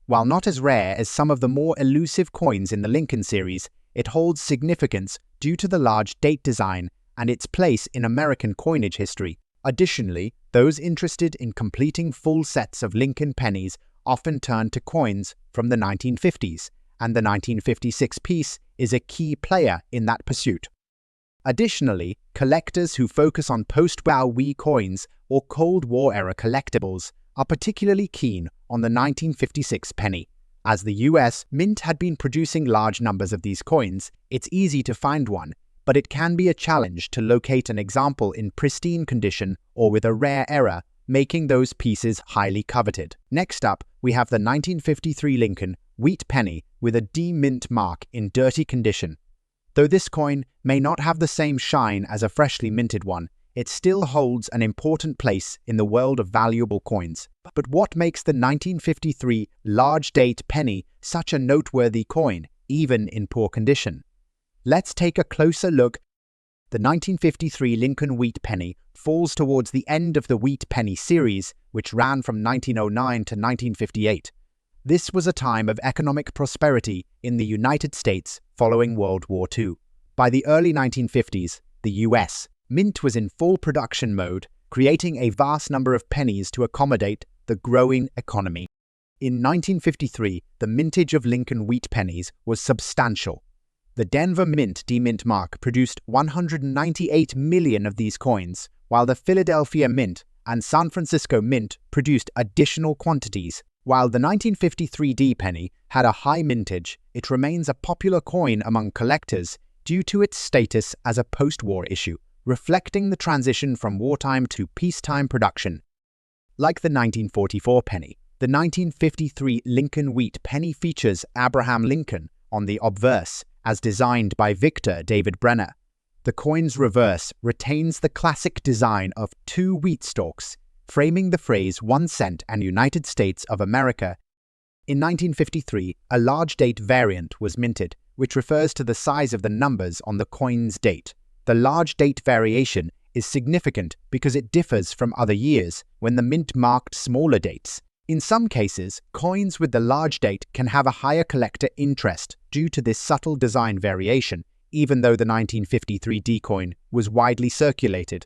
While not as rare as some of the more elusive coins in the Lincoln series, it holds significance due to the large date design and its place in American coinage history. Additionally, those interested in completing full sets of Lincoln pennies often turn to coins from the 1950s, and the 1956 piece is a key player in that pursuit. Additionally, collectors who focus on post-World War coins or Cold War-era collectibles are particularly keen on the 1956 penny. As the US Mint had been producing large numbers of these coins, it's easy to find one, but it can be a challenge to locate an example in pristine condition or with a rare error, making those pieces highly coveted. Next up, we have the 1953 Lincoln Wheat Penny with a D-mint mark in dirty condition. Though this coin may not have the same shine as a freshly minted one, it still holds an important place in the world of valuable coins. But what makes the 1953 large-date penny such a noteworthy coin, even in poor condition? Let's take a closer look. The 1953 Lincoln Wheat Penny falls towards the end of the Wheat Penny series, which ran from 1909 to 1958. This was a time of economic prosperity in the United States following World War II. By the early 1950s, the US Mint was in full production mode, creating a vast number of pennies to accommodate the growing economy. In 1953, the mintage of Lincoln Wheat pennies was substantial. The Denver Mint D-Mint mark produced 198 million of these coins, while the Philadelphia Mint and San Francisco Mint produced additional quantities. While the 1953 D-penny had a high mintage, it remains a popular coin among collectors due to its status as a post-war issue, reflecting the transition from wartime to peacetime production. Like the 1944 penny, the 1953 Lincoln Wheat penny features Abraham Lincoln on the obverse, as designed by Victor David Brenner. The coin's reverse retains the classic design of two wheat stalks, framing the phrase 1 cent and United States of America. In 1953, a large date variant was minted, which refers to the size of the numbers on the coin's date. The large date variation is significant because it differs from other years when the mint marked smaller dates. In some cases, coins with the large date can have a higher collector interest due to this subtle design variation, even though the 1953 D coin was widely circulated.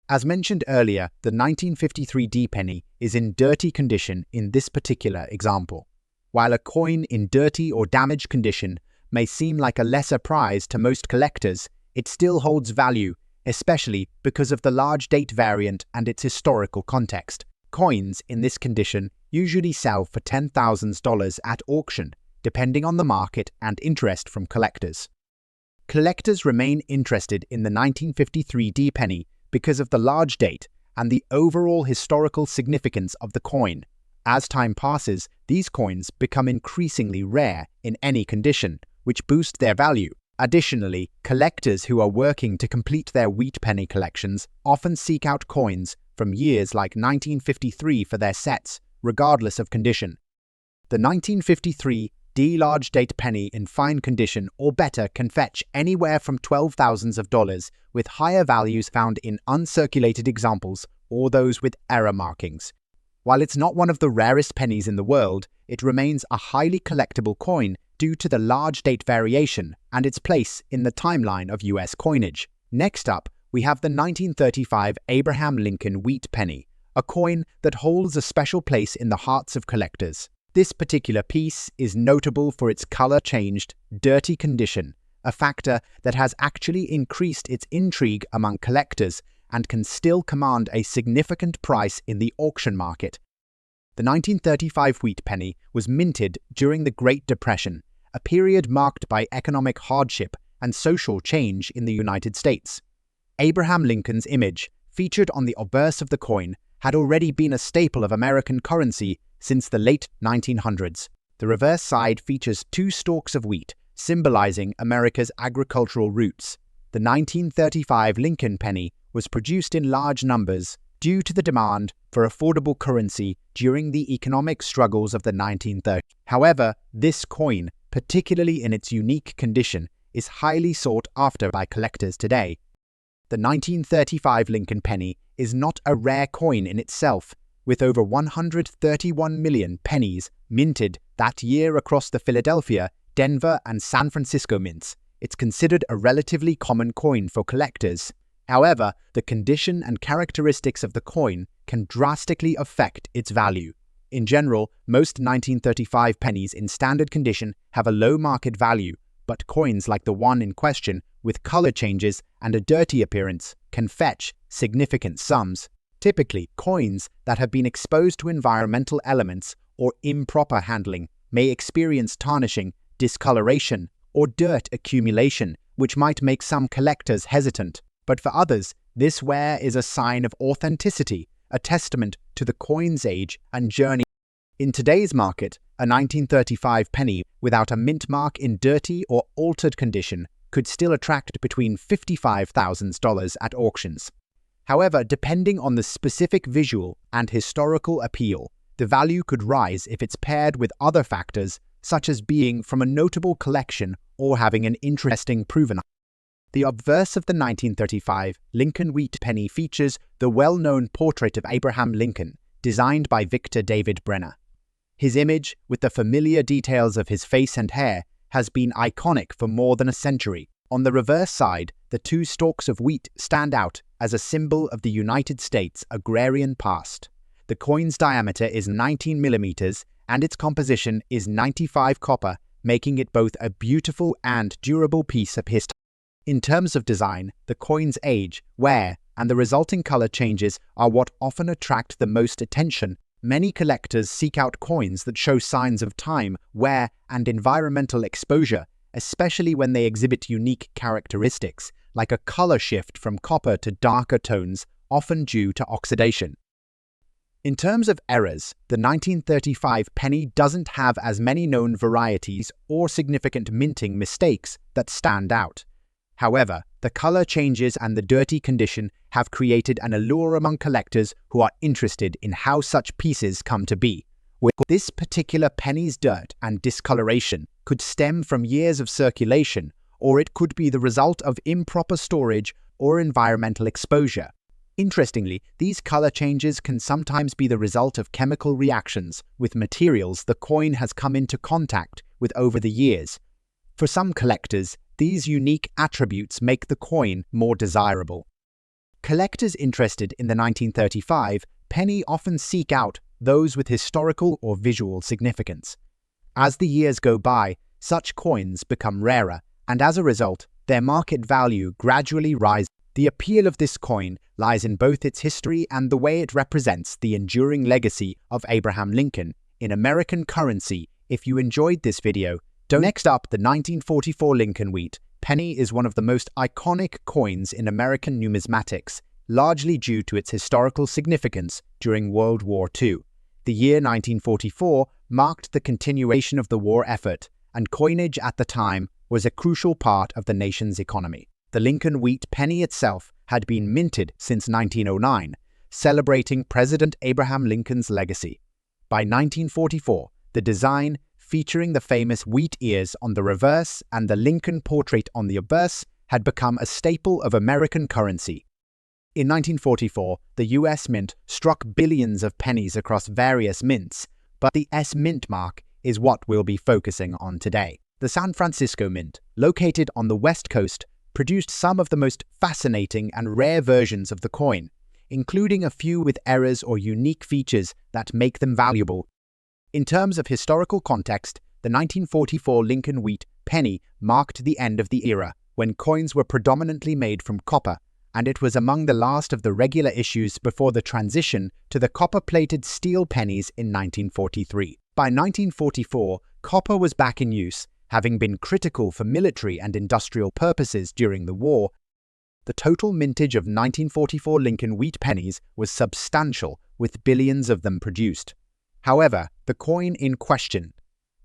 As mentioned earlier, the 1953 D penny is in dirty condition in this particular example. While a coin in dirty or damaged condition may seem like a lesser prize to most collectors, it still holds value, especially because of the large date variant and its historical context. Coins in this condition usually sell for $10,000 at auction, depending on the market and interest from collectors. Collectors remain interested in the 1953 D penny because of the large date and the overall historical significance of the coin. As time passes, these coins become increasingly rare in any condition, which boosts their value. Additionally, collectors who are working to complete their wheat penny collections often seek out coins from years like 1953 for their sets, regardless of condition. The 1953 D large date penny in fine condition or better can fetch anywhere from $12,000, with higher values found in uncirculated examples or those with error markings. While it's not one of the rarest pennies in the world, it remains a highly collectible coin due to the large date variation and its place in the timeline of US coinage. Next up, we have the 1935 Abraham Lincoln Wheat Penny, a coin that holds a special place in the hearts of collectors. This particular piece is notable for its color-changed, dirty condition, a factor that has actually increased its intrigue among collectors and can still command a significant price in the auction market. The 1935 wheat penny was minted during the Great Depression, a period marked by economic hardship and social change in the United States. Abraham Lincoln's image, featured on the obverse of the coin, had already been a staple of American currency since the late 1900s. The reverse side features two stalks of wheat, symbolizing America's agricultural roots. The 1935 Lincoln penny was produced in large numbers due to the demand for affordable currency during the economic struggles of the 1930s. However, this coin, particularly in its unique condition, is highly sought after by collectors today. The 1935 Lincoln penny is not a rare coin in itself, with over 131 million pennies minted that year across the Philadelphia, Denver, and San Francisco mints. It's considered a relatively common coin for collectors. However, the condition and characteristics of the coin can drastically affect its value. In general, most 1935 pennies in standard condition have a low market value, but coins like the one in question, with color changes and a dirty appearance, can fetch significant sums. Typically, coins that have been exposed to environmental elements or improper handling may experience tarnishing, discoloration, or dirt accumulation, which might make some collectors hesitant. But for others, this wear is a sign of authenticity, a testament to the coin's age and journey. In today's market, a 1935 penny without a mint mark in dirty or altered condition could still attract between $55,000 at auctions. However, depending on the specific visual and historical appeal, the value could rise if it's paired with other factors, such as being from a notable collection or having an interesting provenance. The obverse of the 1935 Lincoln Wheat Penny features the well-known portrait of Abraham Lincoln, designed by Victor David Brenner. His image, with the familiar details of his face and hair, has been iconic for more than a century. On the reverse side, the two stalks of wheat stand out as a symbol of the United States' agrarian past. The coin's diameter is 19 millimeters and its composition is 95 copper, making it both a beautiful and durable piece of history. In terms of design, the coin's age, wear, and the resulting color changes are what often attract the most attention. Many collectors seek out coins that show signs of time, wear, and environmental exposure, especially when they exhibit unique characteristics, like a color shift from copper to darker tones, often due to oxidation. In terms of errors, the 1935 penny doesn't have as many known varieties or significant minting mistakes that stand out. However, the color changes and the dirty condition have created an allure among collectors who are interested in how such pieces come to be. This particular penny's dirt and discoloration could stem from years of circulation, or it could be the result of improper storage or environmental exposure. Interestingly, these color changes can sometimes be the result of chemical reactions with materials the coin has come into contact with over the years. For some collectors, these unique attributes make the coin more desirable. Collectors interested in the 1935 penny often seek out those with historical or visual significance. As the years go by, such coins become rarer, and as a result, their market value gradually rises. The appeal of this coin lies in both its history and the way it represents the enduring legacy of Abraham Lincoln in American currency. If you enjoyed this video, next up, the 1944 Lincoln Wheat Penny penny is one of the most iconic coins in American numismatics, largely due to its historical significance during World War II. The year 1944 marked the continuation of the war effort, and coinage at the time was a crucial part of the nation's economy. The Lincoln Wheat Penny itself had been minted since 1909, celebrating President Abraham Lincoln's legacy. By 1944, the design, featuring the famous wheat ears on the reverse and the Lincoln portrait on the obverse, had become a staple of American currency. In 1944, the US Mint struck billions of pennies across various mints, but the S Mint mark is what we'll be focusing on today. The San Francisco Mint, located on the West Coast, produced some of the most fascinating and rare versions of the coin, including a few with errors or unique features that make them valuable. In terms of historical context, the 1944 Lincoln Wheat Penny marked the end of the era, when coins were predominantly made from copper, and it was among the last of the regular issues before the transition to the copper-plated steel pennies in 1943. By 1944, copper was back in use, having been critical for military and industrial purposes during the war. The total mintage of 1944 Lincoln Wheat Pennies was substantial, with billions of them produced. However, the coin in question,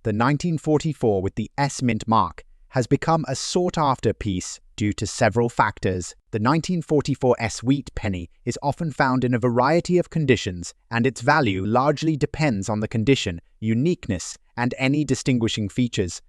the 1944 with the S Mint mark, has become a sought-after piece due to several factors. The 1944 S Wheat Penny is often found in a variety of conditions, and its value largely depends on the condition, uniqueness, and any distinguishing features.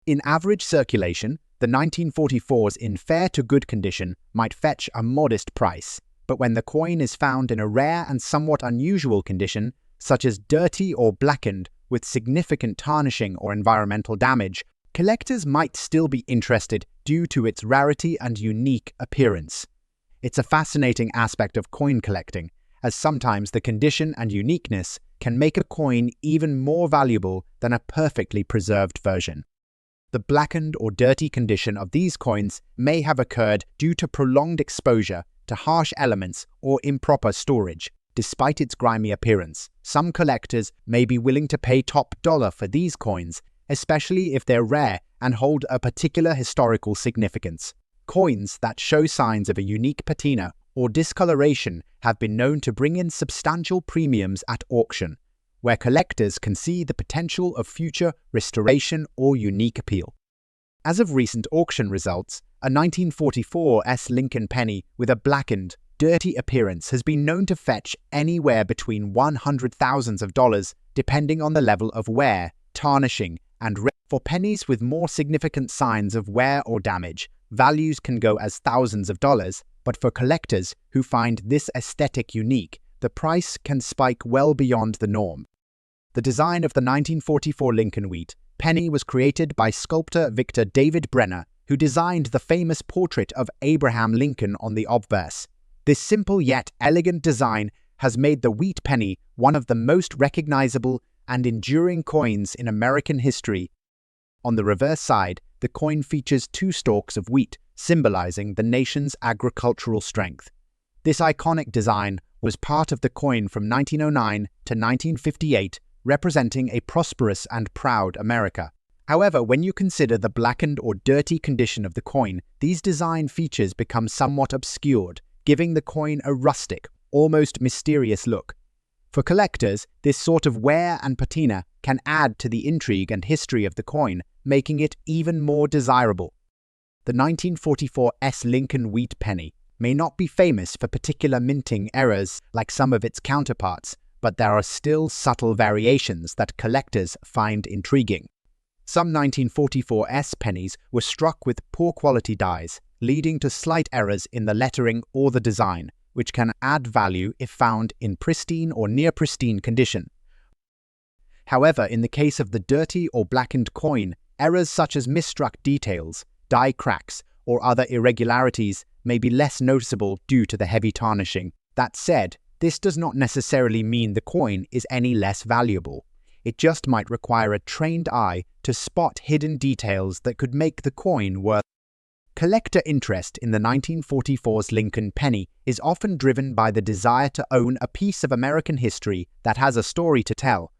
In average circulation, the 1944s in fair to good condition might fetch a modest price, but when the coin is found in a rare and somewhat unusual condition, such as dirty or blackened with significant tarnishing or environmental damage, collectors might still be interested due to its rarity and unique appearance. It's a fascinating aspect of coin collecting, as sometimes the condition and uniqueness can make a coin even more valuable than a perfectly preserved version. The blackened or dirty condition of these coins may have occurred due to prolonged exposure to harsh elements or improper storage. Despite its grimy appearance, some collectors may be willing to pay top dollar for these coins, especially if they're rare and hold a particular historical significance. Coins that show signs of a unique patina or discoloration have been known to bring in substantial premiums at auction, where collectors can see the potential of future restoration or unique appeal. As of recent auction results, a 1944 S Lincoln penny with a blackened, dirty appearance has been known to fetch anywhere between $100,000 depending on the level of wear, tarnishing, and for pennies with more significant signs of wear or damage, values can go as thousands of dollars, but for collectors who find this aesthetic unique, the price can spike well beyond the norm. The design of the 1944 Lincoln Wheat Penny was created by sculptor Victor David Brenner, who designed the famous portrait of Abraham Lincoln on the obverse. This simple yet elegant design has made the wheat penny one of the most recognizable and enduring coins in American history. On the reverse side, the coin features two stalks of wheat, symbolizing the nation's agricultural strength. This iconic design was part of the coin from 1909 to 1958, representing a prosperous and proud America. However, when you consider the blackened or dirty condition of the coin, these design features become somewhat obscured, giving the coin a rustic, almost mysterious look. For collectors, this sort of wear and patina can add to the intrigue and history of the coin, making it even more desirable. The 1944 S Lincoln Wheat Penny may not be famous for particular minting errors like some of its counterparts, but there are still subtle variations that collectors find intriguing. Some 1944 S pennies were struck with poor quality dies, leading to slight errors in the lettering or the design, which can add value if found in pristine or near pristine condition. However, in the case of the dirty or blackened coin, errors such as misstruck details, die cracks, or other irregularities may be less noticeable due to the heavy tarnishing. That said, this does not necessarily mean the coin is any less valuable. It just might require a trained eye to spot hidden details that could make the coin worth. Collector interest in the 1944's Lincoln penny is often driven by the desire to own a piece of American history that has a story to tell.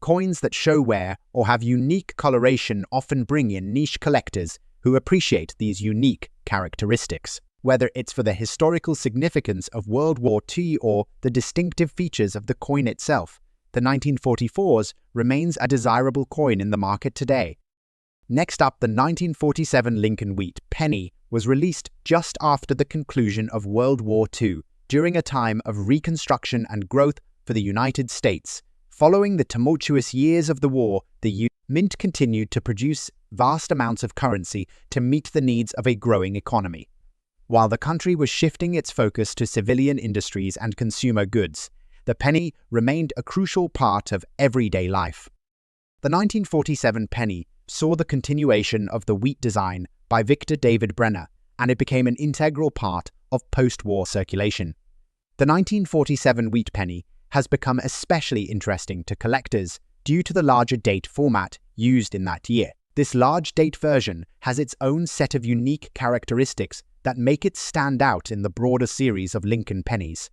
Coins that show wear or have unique coloration often bring in niche collectors who appreciate these unique characteristics. Whether it's for the historical significance of World War II or the distinctive features of the coin itself, the 1944s remains a desirable coin in the market today. Next up, the 1947 Lincoln Wheat Penny was released just after the conclusion of World War II, during a time of reconstruction and growth for the United States. Following the tumultuous years of the war, the Mint continued to produce vast amounts of currency to meet the needs of a growing economy. While the country was shifting its focus to civilian industries and consumer goods, the penny remained a crucial part of everyday life. The 1947 penny saw the continuation of the wheat design by Victor David Brenner, and it became an integral part of post-war circulation. The 1947 wheat penny has become especially interesting to collectors due to the larger date format used in that year. This large date version has its own set of unique characteristics that make it stand out in the broader series of Lincoln pennies.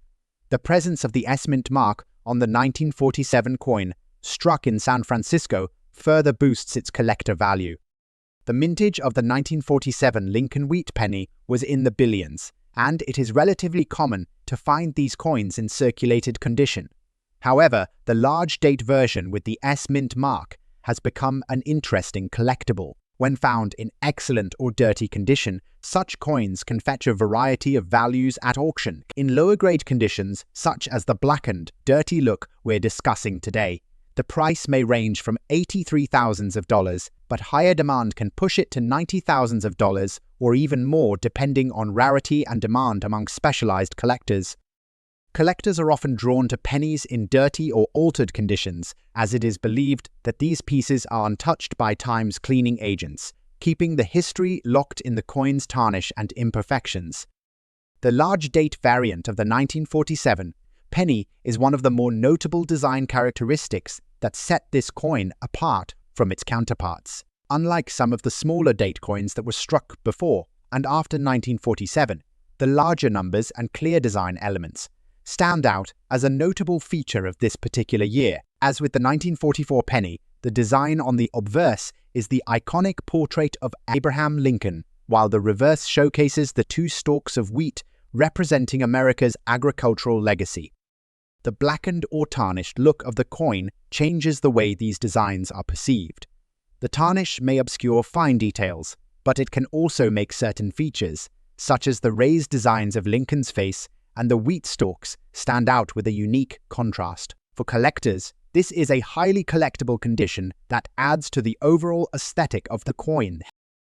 The presence of the S-Mint mark on the 1947 coin, struck in San Francisco, further boosts its collector value. The mintage of the 1947 Lincoln Wheat Penny was in the billions, and it is relatively common to find these coins in circulated condition. However, the large date version with the S-Mint mark has become an interesting collectible. When found in excellent or dirty condition, such coins can fetch a variety of values at auction. In lower grade conditions, such as the blackened, dirty look we're discussing today, the price may range from $83,000, but higher demand can push it to $90,000 or even more depending on rarity and demand among specialized collectors. Collectors are often drawn to pennies in dirty or altered conditions, as it is believed that these pieces are untouched by time's cleaning agents, keeping the history locked in the coin's tarnish and imperfections. The large date variant of the 1947 penny is one of the more notable design characteristics that set this coin apart from its counterparts. Unlike some of the smaller date coins that were struck before and after 1947, the larger numbers and clear design elements stand out as a notable feature of this particular year. As with the 1944 penny, the design on the obverse is the iconic portrait of Abraham Lincoln, while the reverse showcases the two stalks of wheat representing America's agricultural legacy. The blackened or tarnished look of the coin changes the way these designs are perceived. The tarnish may obscure fine details, but it can also make certain features, such as the raised designs of Lincoln's face and the wheat stalks, stand out with a unique contrast. For collectors, this is a highly collectible condition that adds to the overall aesthetic of the coin.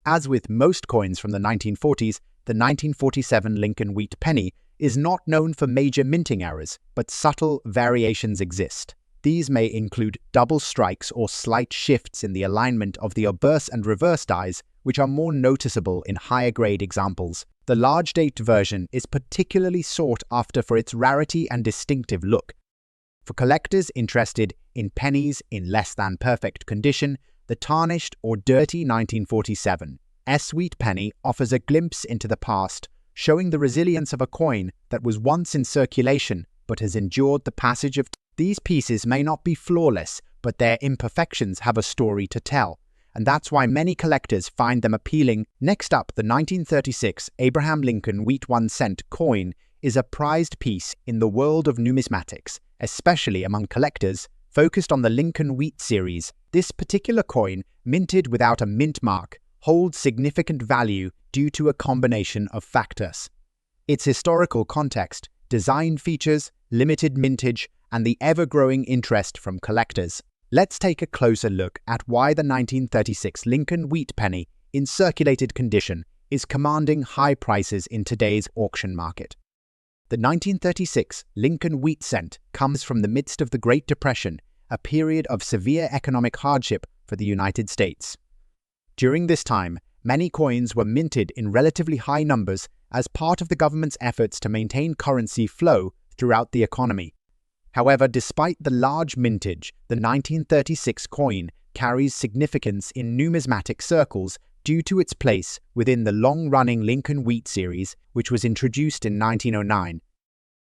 As with most coins from the 1940s, the 1947 Lincoln Wheat Penny is not known for major minting errors, but subtle variations exist. These may include double strikes or slight shifts in the alignment of the obverse and reverse dies, which are more noticeable in higher-grade examples. The large date version is particularly sought after for its rarity and distinctive look. For collectors interested in pennies in less than perfect condition, the tarnished or dirty 1947 S-Wheat Penny offers a glimpse into the past, showing the resilience of a coin that was once in circulation but has endured the passage of time. These pieces may not be flawless, but their imperfections have a story to tell, and that's why many collectors find them appealing. Next up, the 1936 Abraham Lincoln Wheat 1-cent coin is a prized piece in the world of numismatics, especially among collectors focused on the Lincoln Wheat series. This particular coin, minted without a mint mark, holds significant value due to a combination of factors. Its historical context, design features, limited mintage, and the ever-growing interest from collectors. Let's take a closer look at why the 1936 Lincoln Wheat Penny, in circulated condition, is commanding high prices in today's auction market. The 1936 Lincoln Wheat Cent comes from the midst of the Great Depression, a period of severe economic hardship for the United States. During this time, many coins were minted in relatively high numbers as part of the government's efforts to maintain currency flow throughout the economy. However, despite the large mintage, the 1936 coin carries significance in numismatic circles due to its place within the long-running Lincoln Wheat series, which was introduced in 1909.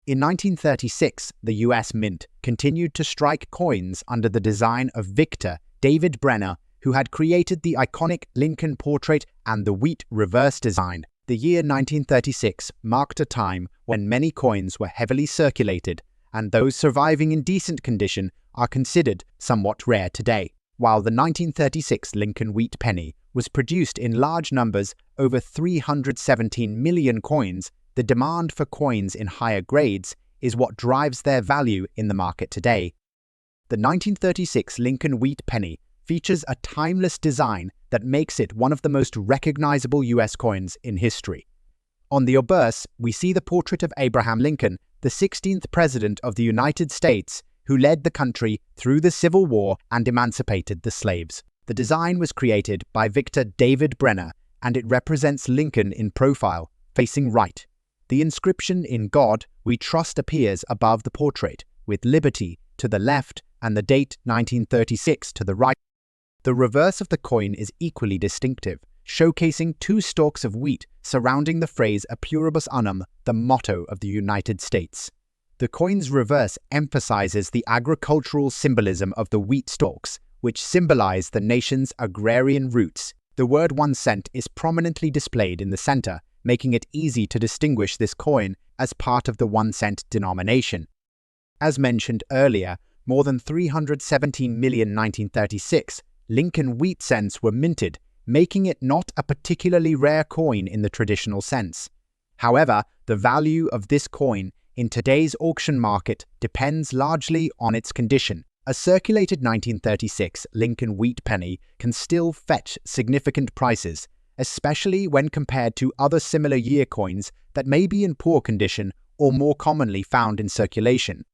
In 1936, the U.S. Mint continued to strike coins under the design of Victor David Brenner who had created the iconic Lincoln portrait and the wheat reverse design. The year 1936 marked a time when many coins were heavily circulated, and those surviving in decent condition are considered somewhat rare today. While the 1936 Lincoln wheat penny was produced in large numbers, over 317 million coins, the demand for coins in higher grades is what drives their value in the market today. The 1936 Lincoln wheat penny features a timeless design that makes it one of the most recognizable US coins in history. On the obverse, we see the portrait of Abraham Lincoln, the 16th President of the United States, who led the country through the Civil War and emancipated the slaves. The design was created by Victor David Brenner, and it represents Lincoln in profile, facing right. The inscription "In God We Trust" appears above the portrait, with liberty to the left and the date 1936 to the right. The reverse of the coin is equally distinctive, showcasing two stalks of wheat surrounding the phrase "A pluribus unum," the motto of the United States. The coin's reverse emphasizes the agricultural symbolism of the wheat stalks, which symbolize the nation's agrarian roots. The word 1 cent is prominently displayed in the center, making it easy to distinguish this coin as part of the 1 cent denomination. As mentioned earlier, more than 317 million 1936 Lincoln wheat cents were minted, making it not a particularly rare coin in the traditional sense. However, the value of this coin in today's auction market depends largely on its condition. A circulated 1936 Lincoln wheat penny can still fetch significant prices, especially when compared to other similar year coins that may be in poor condition or more commonly found in circulation.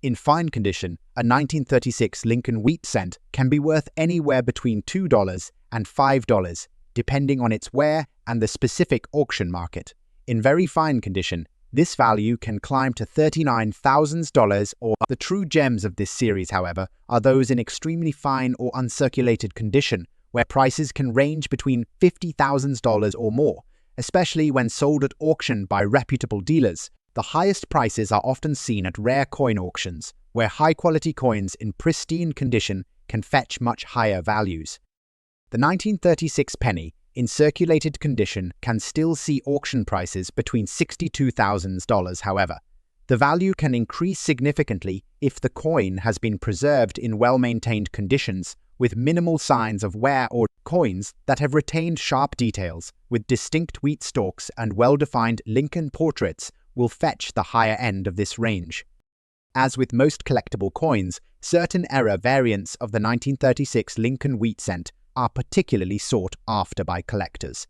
In fine condition, a 1936 Lincoln wheat cent can be worth anywhere between $2 and $5, depending on its wear and the specific auction market. In very fine condition, this value can climb to $39,000 or the true gems of this series, however, are those in extremely fine or uncirculated condition, where prices can range between $50,000 or more, especially when sold at auction by reputable dealers. The highest prices are often seen at rare coin auctions, where high-quality coins in pristine condition can fetch much higher values. The 1936 penny, in circulated condition, can still see auction prices between $62,000, however. The value can increase significantly if the coin has been preserved in well-maintained conditions, with minimal signs of wear, or coins that have retained sharp details, with distinct wheat stalks and well-defined Lincoln portraits will fetch the higher end of this range. As with most collectible coins, certain error variants of the 1936 Lincoln wheat cent are particularly sought after by collectors.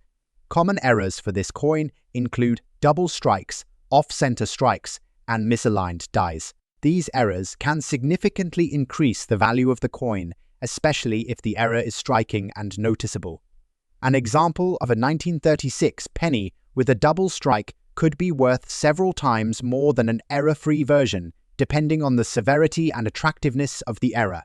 Common errors for this coin include double strikes, off-center strikes, and misaligned dies. These errors can significantly increase the value of the coin, especially if the error is striking and noticeable. An example of a 1936 penny with a double strike could be worth several times more than an error-free version, depending on the severity and attractiveness of the error.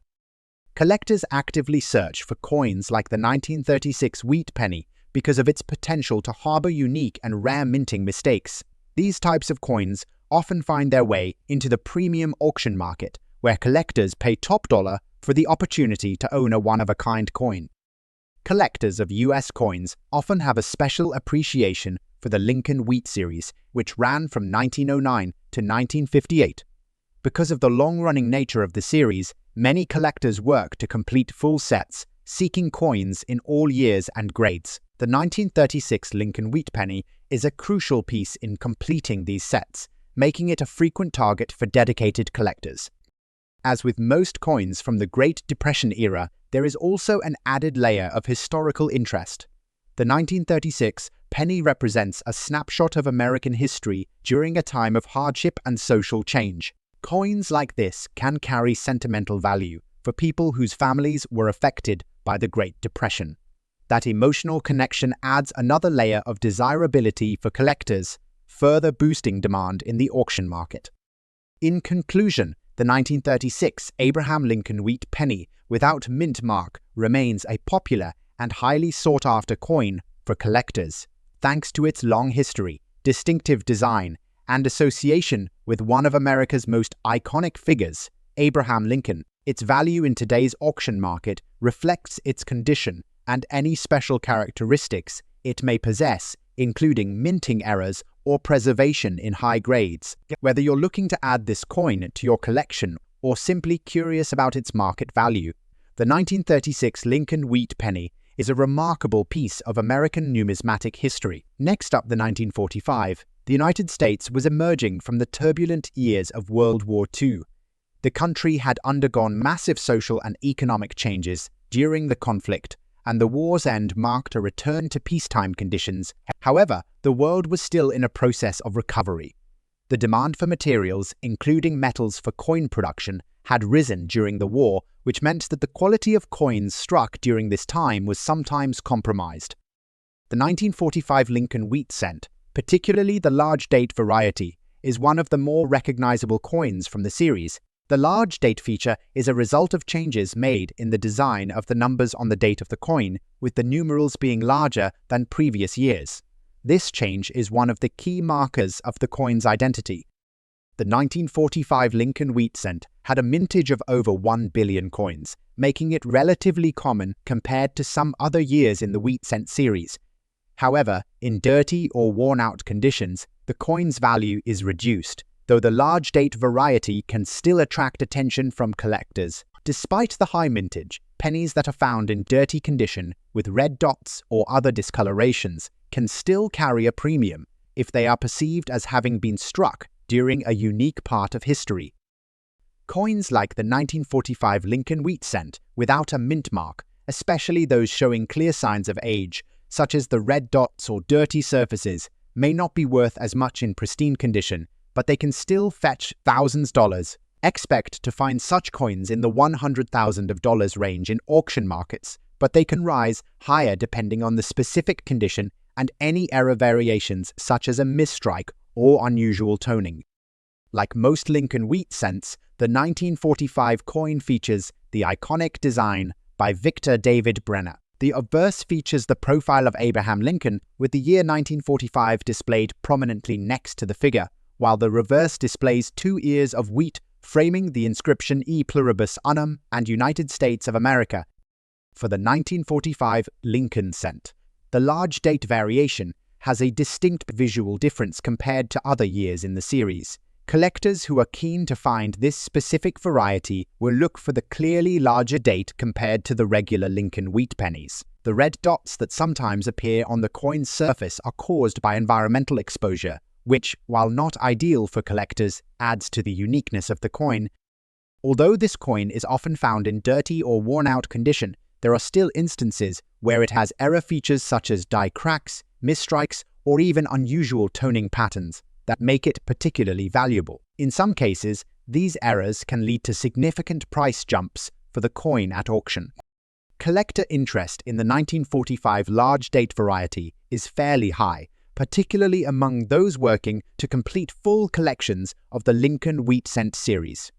Collectors actively search for coins like the 1936 wheat penny because of its potential to harbor unique and rare minting mistakes. These types of coins often find their way into the premium auction market, where collectors pay top dollar for the opportunity to own a one-of-a-kind coin. Collectors of US coins often have a special appreciation for the Lincoln Wheat series, which ran from 1909 to 1958. Because of the long-running nature of the series, many collectors work to complete full sets, seeking coins in all years and grades. The 1936 Lincoln wheat penny is a crucial piece in completing these sets, making it a frequent target for dedicated collectors. As with most coins from the Great Depression era, there is also an added layer of historical interest. The 1936 penny represents a snapshot of American history during a time of hardship and social change. Coins like this can carry sentimental value for people whose families were affected by the Great Depression. That emotional connection adds another layer of desirability for collectors, further boosting demand in the auction market. In conclusion, the 1936 Abraham Lincoln wheat penny without mint mark remains a popular and highly sought-after coin for collectors, thanks to its long history, distinctive design, and association with one of America's most iconic figures, Abraham Lincoln. Its value in today's auction market reflects its condition and any special characteristics it may possess, including minting errors or preservation in high grades. Whether you're looking to add this coin to your collection or simply curious about its market value, the 1936 Lincoln Wheat Penny is a remarkable piece of American numismatic history. Next up, the 1945. The United States was emerging from the turbulent years of World War II. The country had undergone massive social and economic changes during the conflict, and the war's end marked a return to peacetime conditions. However, the world was still in a process of recovery. The demand for materials, including metals for coin production, had risen during the war, which meant that the quality of coins struck during this time was sometimes compromised. The 1945 Lincoln Wheat Cent, particularly the large date variety, is one of the more recognizable coins from the series. The large date feature is a result of changes made in the design of the numbers on the date of the coin, with the numerals being larger than previous years. This change is one of the key markers of the coin's identity. The 1945 Lincoln Wheat Cent had a mintage of over 1 billion coins, making it relatively common compared to some other years in the Wheat Cent series. However, in dirty or worn-out conditions, the coin's value is reduced, though the large date variety can still attract attention from collectors. Despite the high mintage, pennies that are found in dirty condition with red dots or other discolorations can still carry a premium if they are perceived as having been struck during a unique part of history. Coins like the 1945 Lincoln Wheat Cent without a mint mark, especially those showing clear signs of age, such as the red dots or dirty surfaces, may not be worth as much in pristine condition, but they can still fetch thousands of dollars. Expect to find such coins in the $100,000 range in auction markets, but they can rise higher depending on the specific condition and any error variations such as a misstrike or unusual toning. Like most Lincoln Wheat Cents, the 1945 coin features the iconic design by Victor David Brenner. The obverse features the profile of Abraham Lincoln, with the year 1945 displayed prominently next to the figure, while the reverse displays 2 ears of wheat framing the inscription E Pluribus Unum and United States of America. For the 1945 Lincoln Cent, the large date variation has a distinct visual difference compared to other years in the series. Collectors who are keen to find this specific variety will look for the clearly larger date compared to the regular Lincoln Wheat Pennies. The red dots that sometimes appear on the coin's surface are caused by environmental exposure, which, while not ideal for collectors, adds to the uniqueness of the coin. Although this coin is often found in dirty or worn-out condition, there are still instances where it has error features such as die cracks, misstrikes, or even unusual toning patterns that make it particularly valuable. In some cases, these errors can lead to significant price jumps for the coin at auction. Collector interest in the 1945 large date variety is fairly high, particularly among those working to complete full collections of the Lincoln Wheat Cent series.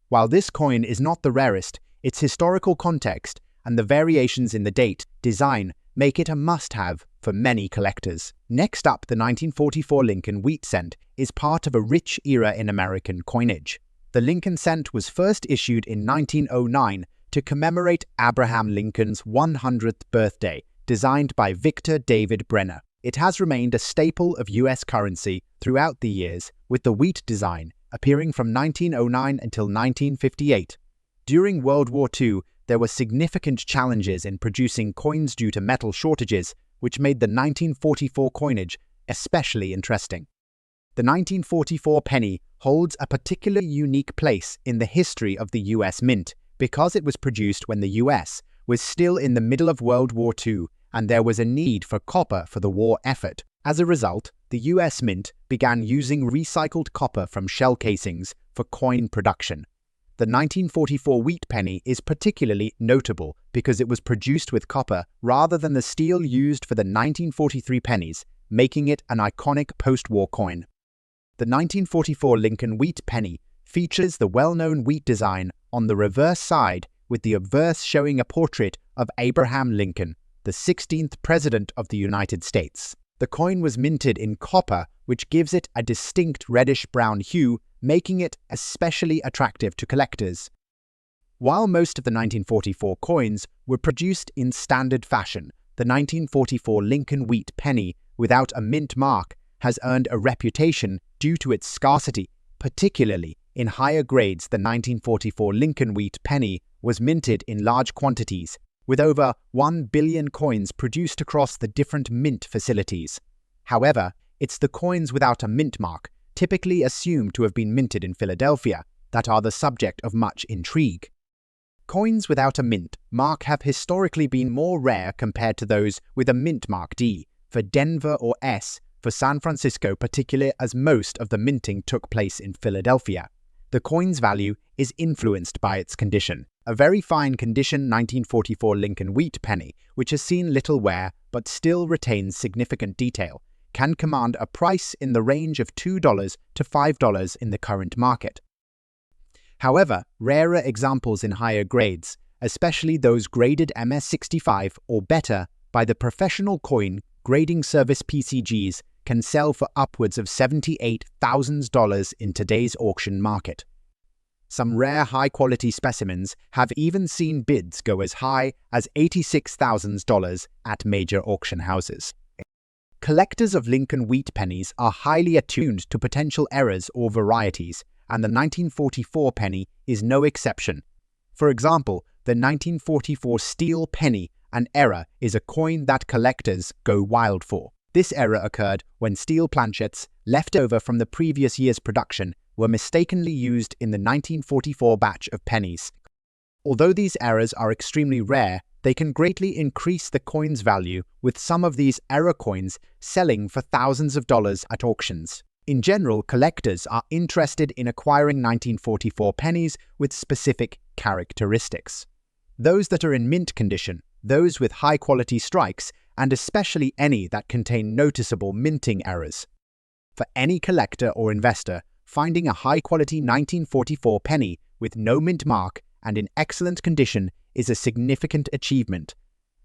While this coin is not the rarest, its historical context and the variations in the date, design, make it a must-have for many collectors. Next up, the 1944 Lincoln Wheat Cent is part of a rich era in American coinage. The Lincoln Cent was first issued in 1909 to commemorate Abraham Lincoln's 100th birthday, designed by Victor David Brenner. It has remained a staple of U.S. currency throughout the years, with the wheat design appearing from 1909 until 1958. During World War II, there were significant challenges in producing coins due to metal shortages, which made the 1944 coinage especially interesting. The 1944 penny holds a particularly unique place in the history of the U.S. Mint because it was produced when the U.S. was still in the middle of World War II and there was a need for copper for the war effort. As a result, the U.S. Mint began using recycled copper from shell casings for coin production. The 1944 wheat penny is particularly notable because it was produced with copper rather than the steel used for the 1943 pennies, making it an iconic post-war coin. The 1944 Lincoln Wheat Penny features the well-known wheat design on the reverse side, with the obverse showing a portrait of Abraham Lincoln, the 16th President of the United States. The coin was minted in copper, which gives it a distinct reddish-brown hue, making it especially attractive to collectors. While most of the 1944 coins were produced in standard fashion, the 1944 Lincoln Wheat Penny without a mint mark has earned a reputation due to its scarcity, particularly in higher grades. The 1944 Lincoln Wheat Penny was minted in large quantities, with over 1 billion coins produced across the different mint facilities. However, it's the coins without a mint mark, typically assumed to have been minted in Philadelphia, that are the subject of much intrigue. Coins without a mint mark have historically been more rare compared to those with a mint mark D for Denver or S for San Francisco, particularly as most of the minting took place in Philadelphia. The coin's value is influenced by its condition. A very fine condition 1944 Lincoln Wheat Penny, which has seen little wear but still retains significant detail, can command a price in the range of $2 to $5 in the current market. However, rarer examples in higher grades, especially those graded MS65 or better by the professional coin grading service PCGs, can sell for upwards of $78,000 in today's auction market. Some rare high-quality specimens have even seen bids go as high as $86,000 at major auction houses. Collectors of Lincoln Wheat Pennies are highly attuned to potential errors or varieties, and the 1944 penny is no exception. For example, the 1944 steel penny, an error, is a coin that collectors go wild for. This error occurred when steel planchets left over from the previous year's production were mistakenly used in the 1944 batch of pennies. Although these errors are extremely rare, they can greatly increase the coin's value, with some of these error coins selling for thousands of dollars at auctions. In general, collectors are interested in acquiring 1944 pennies with specific characteristics. Those that are in mint condition, those with high-quality strikes, and especially any that contain noticeable minting errors. For any collector or investor, finding a high-quality 1944 penny with no mint mark and in excellent condition is a significant achievement,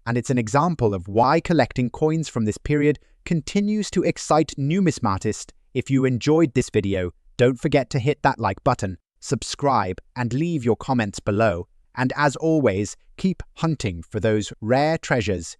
and it's an example of why collecting coins from this period continues to excite numismatists. If you enjoyed this video, don't forget to hit that like button, subscribe, and leave your comments below. And as always, keep hunting for those rare treasures